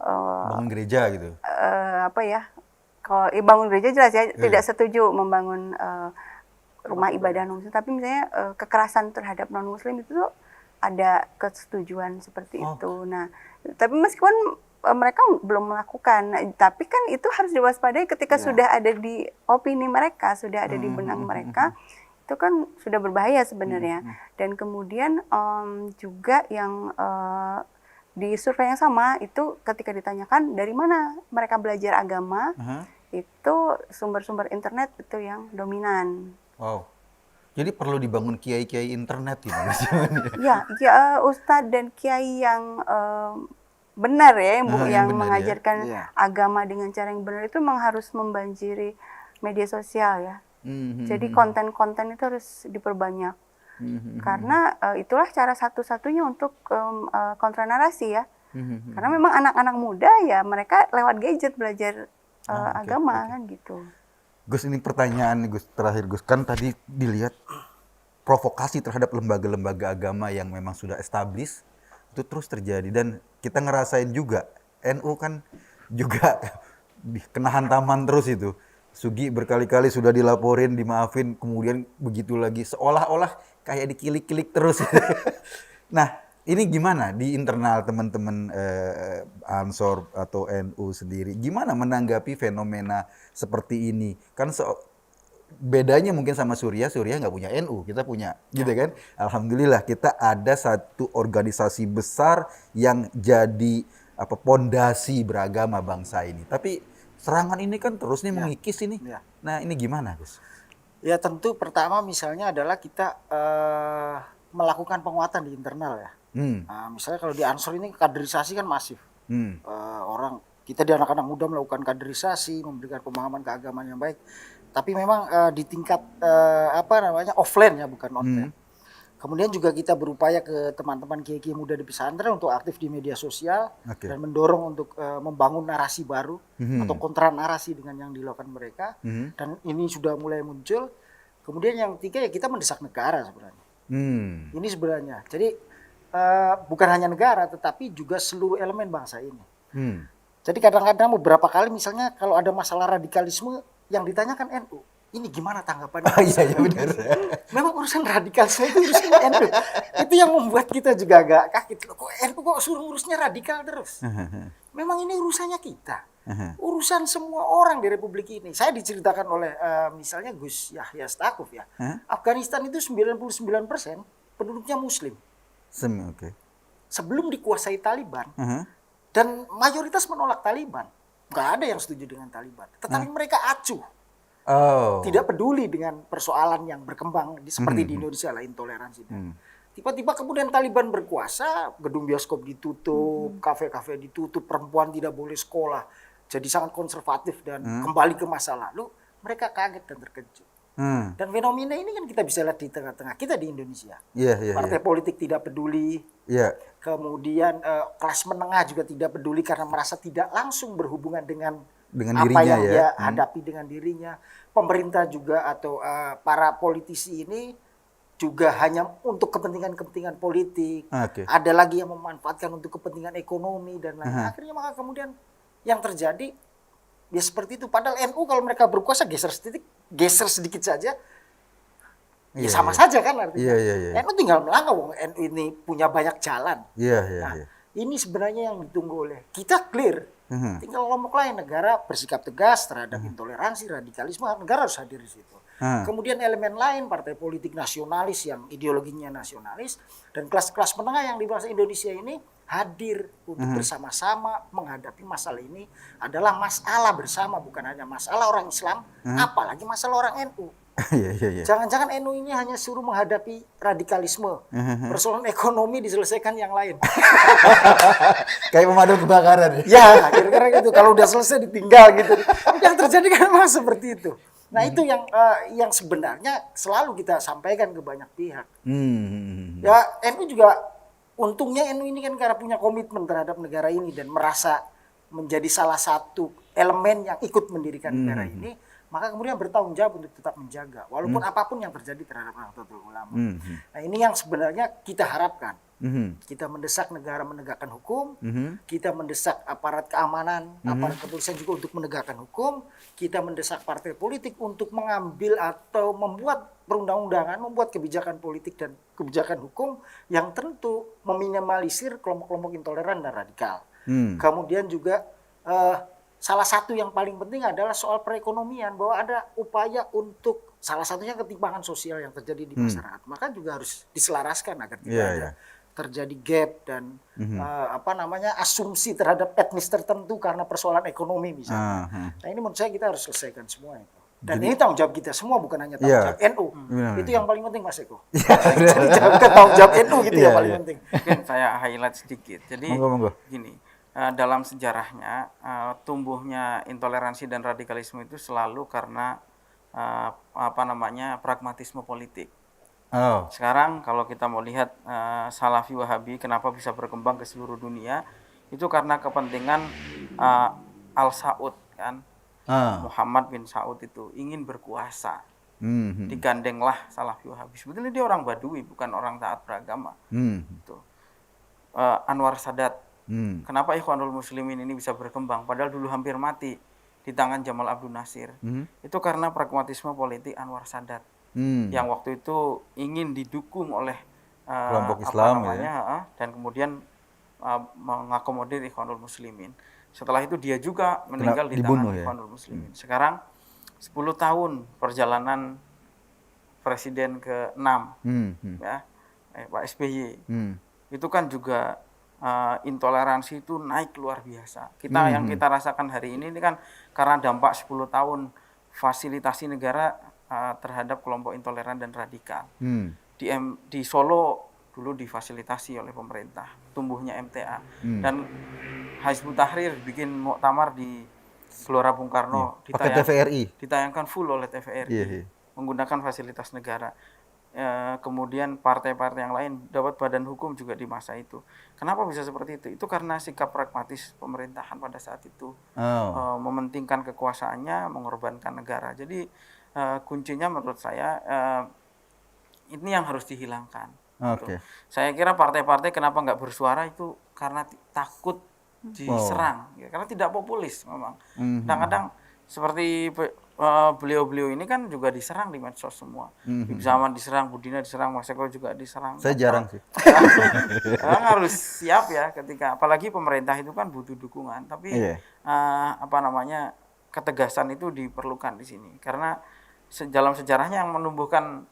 Bangun gereja gitu. apa ya? Kalau bangun gereja jelas ya tidak setuju membangun rumah ibadah non muslim, tapi misalnya kekerasan terhadap non muslim itu tuh ada kesetujuan seperti itu. Nah, tapi meskipun mereka belum melakukan, tapi kan itu harus diwaspadai ketika sudah ada di opini mereka, sudah ada di benang mereka, itu kan sudah berbahaya sebenarnya. Dan kemudian juga yang di survei yang sama itu ketika ditanyakan dari mana mereka belajar agama, itu sumber-sumber internet itu yang dominan. Wow. Jadi perlu dibangun kiai-kiai internet gitu. Ya, ustadz dan kiai yang benar ya, yang benar, mengajarkan ya. agama dengan cara yang benar itu memang harus membanjiri media sosial ya. Jadi konten-konten itu harus diperbanyak. Karena itulah cara satu-satunya untuk kontra narasi ya. Karena memang anak-anak muda ya mereka lewat gadget belajar agama kan gitu. Gus, ini pertanyaan nih Gus, terakhir Gus. Kan tadi dilihat provokasi terhadap lembaga-lembaga agama yang memang sudah established itu terus terjadi, dan kita ngerasain juga NU kan juga kena hantaman terus itu. Sugi berkali-kali sudah dilaporin, dimaafin, kemudian begitu lagi seolah-olah kayak dikilik-kilik terus. Nah, ini gimana di internal teman-teman Ansor atau NU sendiri? Gimana menanggapi fenomena seperti ini? Kan bedanya mungkin sama Surya nggak punya NU, kita punya, gitu kan? Alhamdulillah kita ada satu organisasi besar yang jadi pondasi beragama bangsa ini. Tapi serangan ini kan terus nih mengikis ini. Nah, ini gimana, Gus? Ya tentu pertama misalnya adalah kita melakukan penguatan di internal ya. Nah, misalnya kalau di Ansor ini kaderisasi kan masif. Orang kita di anak-anak muda melakukan kaderisasi, memberikan pemahaman keagamaan yang baik. Tapi memang di tingkat offline ya, bukan online. Kemudian juga kita berupaya ke teman-teman kiai-kiai muda di pesantren untuk aktif di media sosial dan mendorong untuk membangun narasi baru atau kontra narasi dengan yang dilakukan mereka. Dan ini sudah mulai muncul. Kemudian yang ketiga ya kita mendesak negara sebenarnya. Ini sebenarnya. Jadi bukan hanya negara tetapi juga seluruh elemen bangsa ini. Jadi kadang-kadang beberapa kali misalnya kalau ada masalah radikalisme yang ditanyakan NU, ini gimana tanggapannya? Iya benar. Memang urusan radikalisme itu urusan NU. Itu yang membuat kita juga agak kaget. Kok NU kok suruh urusnya radikal terus? Memang ini urusannya kita. Urusan semua orang di Republik ini. Saya diceritakan oleh misalnya Gus Yahya Stakuf ya. Afghanistan itu 99% penduduknya Muslim. Sebelum dikuasai Taliban, dan mayoritas menolak Taliban. Nggak ada yang setuju dengan Taliban. Tetapi mereka acuh. Tidak peduli dengan persoalan yang berkembang seperti di Indonesia lah, intoleransi. Tiba-tiba kemudian Taliban berkuasa, gedung bioskop ditutup, kafe-kafe ditutup, perempuan tidak boleh sekolah. Jadi sangat konservatif dan kembali ke masa lalu. Mereka kaget dan terkejut. Dan fenomena ini kan kita bisa lihat di tengah-tengah kita di Indonesia. Partai politik tidak peduli. Kemudian kelas menengah juga tidak peduli karena merasa tidak langsung berhubungan dengan apa dirinya, yang dia hadapi dengan dirinya. Pemerintah juga atau para politisi ini juga hanya untuk kepentingan-kepentingan politik. Ada lagi yang memanfaatkan untuk kepentingan ekonomi dan lain-lain. Akhirnya maka kemudian yang terjadi ya seperti itu. Padahal NU kalau mereka berkuasa geser sedikit saja, ya sama saja kan artinya. NU tinggal melangkah, NU ini punya banyak jalan. Ini sebenarnya yang ditunggu oleh kita clear. Tinggal kelompok lain, negara bersikap tegas terhadap intoleransi, radikalisme, negara harus hadir di situ. Kemudian elemen lain, partai politik nasionalis yang ideologinya nasionalis, dan kelas-kelas menengah yang di bangsa Indonesia ini hadir untuk bersama-sama menghadapi masalah ini adalah masalah bersama, bukan hanya masalah orang Islam, apalagi masalah orang NU. Jangan-jangan NU ini hanya suruh menghadapi radikalisme, persoalan ekonomi diselesaikan yang lain. Kayak pemadam kebakaran ya? Ya, kira-kira gitu. Kalau udah selesai ditinggal gitu. Yang terjadi kan memang seperti itu. Nah itu yang sebenarnya selalu kita sampaikan ke banyak pihak. Ya NU juga, untungnya NU ini kan karena punya komitmen terhadap negara ini dan merasa menjadi salah satu elemen yang ikut mendirikan negara ini, maka kemudian bertanggung jawab untuk tetap menjaga walaupun apapun yang terjadi terhadap Nahdlatul Ulama. Nah, ini yang sebenarnya kita harapkan. Kita mendesak negara menegakkan hukum, kita mendesak aparat keamanan, aparat kepolisian juga untuk menegakkan hukum, kita mendesak partai politik untuk mengambil atau membuat perundang-undangan, membuat kebijakan politik dan kebijakan hukum yang tentu meminimalisir kelompok-kelompok intoleran dan radikal. Kemudian juga salah satu yang paling penting adalah soal perekonomian, bahwa ada upaya untuk salah satunya ketimpangan sosial yang terjadi di masyarakat, maka juga harus diselaraskan agar tidak ada terjadi gap dan asumsi terhadap etnis tertentu karena persoalan ekonomi misalnya. Nah, ini menurut saya kita harus selesaikan semua itu. Dan ini tanggung jawab kita semua, bukan hanya tanggung jawab NU. Itu yang paling penting, Mas Eko. Tanggung jawab NU gitu yang paling penting. Mungkin saya highlight sedikit. Jadi Monggo. gini, dalam sejarahnya tumbuhnya intoleransi dan radikalisme itu selalu karena pragmatisme politik. Sekarang kalau kita mau lihat Salafi Wahabi kenapa bisa berkembang ke seluruh dunia, itu karena kepentingan Al Saud kan. Muhammad bin Saud itu ingin berkuasa. Digandenglah Salafi Wahabi. Sebetulnya dia orang Badui, bukan orang taat beragama. Gitu. Anwar Sadat. Kenapa Ikhwanul Muslimin ini bisa berkembang padahal dulu hampir mati di tangan Jamal Abdul Nasir? Itu karena pragmatisme politik Anwar Sadat. Yang waktu itu ingin didukung oleh kelompok Islam dan kemudian mengakomodir Ikhwanul Muslimin. Setelah itu dia juga meninggal di tangan Ikhwanul Muslimin. Sekarang 10 tahun perjalanan Presiden ke-6 Pak SBY. Itu kan juga intoleransi itu naik luar biasa. Yang kita rasakan hari ini kan karena dampak 10 tahun fasilitasi negara terhadap kelompok intoleran dan radikal. Di Solo dulu difasilitasi oleh pemerintah, tumbuhnya MTA. Dan Hizbut Tahrir bikin muktamar di Gelora Bung Karno, ditayangkan full oleh TVRI, menggunakan fasilitas negara. Kemudian partai-partai yang lain dapat badan hukum juga di masa itu. Kenapa bisa seperti itu? Itu karena sikap pragmatis pemerintahan pada saat itu, mementingkan kekuasaannya, mengorbankan negara. Jadi kuncinya menurut saya ini yang harus dihilangkan. Gitu. Saya kira partai-partai kenapa nggak bersuara itu karena takut diserang, karena tidak populis memang. Kadang-kadang seperti beliau-beliau ini kan juga diserang di medsos semua. Ibu Zaman diserang, Budina diserang, Mas Eko juga diserang. Saya jarang sih. Harus siap ya ketika, apalagi pemerintah itu kan butuh dukungan. Tapi ketegasan itu diperlukan di sini. Karena dalam sejarahnya yang menumbuhkan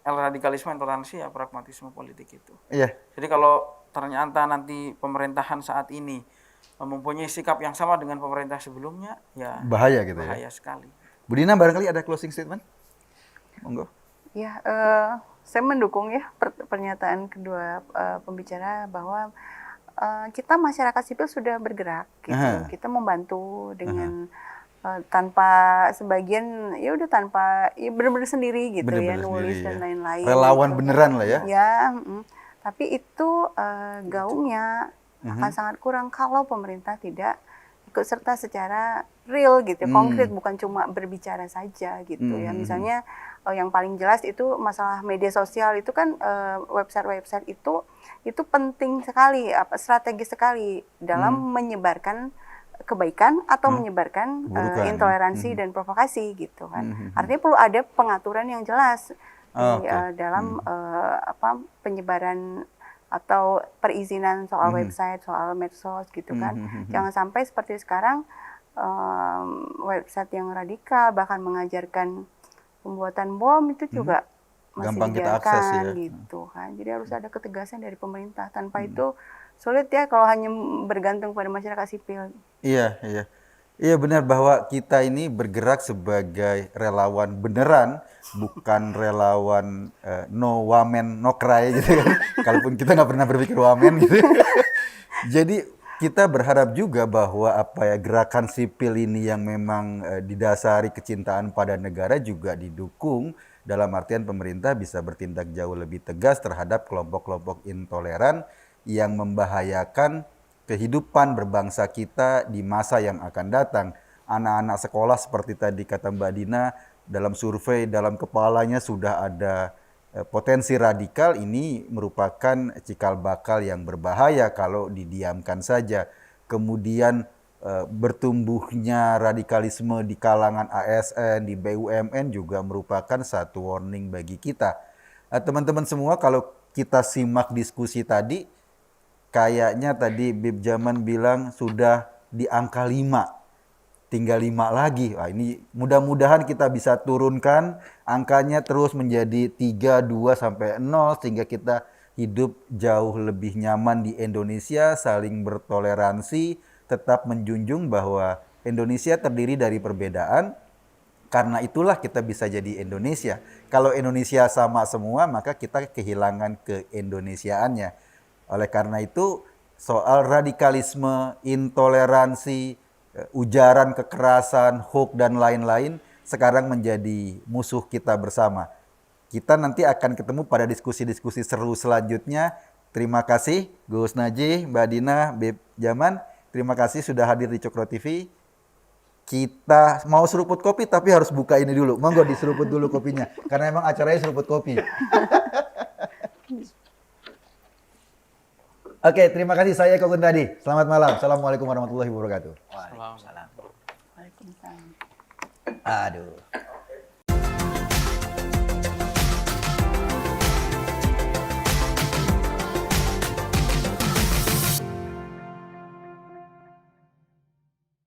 radikalisme intoleransi ya pragmatisme politik itu. Jadi kalau ternyata nanti pemerintahan saat ini mempunyai sikap yang sama dengan pemerintah sebelumnya, ya bahaya gitu bahaya sekali. Bu Dina barangkali ada closing statement? Monggo. Ya, saya mendukung ya pernyataan kedua pembicara bahwa kita masyarakat sipil sudah bergerak gitu. Kita membantu dengan tanpa sebagian tanpa benar-benar sendiri gitu, nulis dan lain-lain. Relawan gitu. Beneran lah ya. Ya, tapi itu gaungnya akan sangat kurang kalau pemerintah tidak ikut serta secara real gitu, konkret, bukan cuma berbicara saja gitu ya. Misalnya yang paling jelas itu masalah media sosial itu kan website-website itu penting sekali, strategis sekali dalam menyebarkan kebaikan atau menyebarkan intoleransi dan provokasi gitu kan. Artinya perlu ada pengaturan yang jelas dalam penyebaran atau perizinan soal website, soal medsos gitu kan. Jangan sampai seperti sekarang website yang radikal bahkan mengajarkan pembuatan bom itu juga masih gampang kita dibiarkan akses ya. gitu kan. Jadi harus ada ketegasan dari pemerintah. Tanpa itu sulit ya kalau hanya bergantung pada masyarakat sipil. Iya benar bahwa kita ini bergerak sebagai relawan beneran, bukan relawan no wamen no cry gitu kan. Kalaupun kita nggak pernah berpikir wamen gitu. Jadi kita berharap juga bahwa gerakan sipil ini yang memang didasari kecintaan pada negara juga didukung, dalam artian pemerintah bisa bertindak jauh lebih tegas terhadap kelompok-kelompok intoleran yang membahayakan kehidupan berbangsa kita di masa yang akan datang. anak-anak sekolah seperti tadi kata Mbak Dina, dalam survei dalam kepalanya sudah ada potensi radikal, ini merupakan cikal bakal yang berbahaya kalau didiamkan saja. Kemudian bertumbuhnya radikalisme di kalangan ASN, di BUMN juga merupakan satu warning bagi kita. Teman-teman semua, kalau kita simak diskusi tadi, kayaknya tadi Bib Jaman bilang sudah di angka 5. Tinggal 5 lagi. Wah, ini mudah-mudahan kita bisa turunkan angkanya terus menjadi 3, 2 sampai 0 sehingga kita hidup jauh lebih nyaman di Indonesia, saling bertoleransi, tetap menjunjung bahwa Indonesia terdiri dari perbedaan. Karena itulah kita bisa jadi Indonesia. Kalau Indonesia sama semua, maka kita kehilangan keindonesiaannya. Oleh karena itu, soal radikalisme, intoleransi, ujaran kekerasan, hoax dan lain-lain sekarang menjadi musuh kita bersama. Kita nanti akan ketemu pada diskusi-diskusi seru selanjutnya. Terima kasih Gus Najih, Mbak Dina, Bib Jaman. Terima kasih sudah hadir di Cokro TV. Kita mau seruput kopi tapi harus buka ini dulu. Monggo diseruput dulu kopinya. Karena emang acaranya seruput kopi. Oke, terima kasih. Saya Kogun tadi. Selamat malam. Assalamualaikum warahmatullahi wabarakatuh. Waalaikumsalam. Waalaikumsalam. Aduh.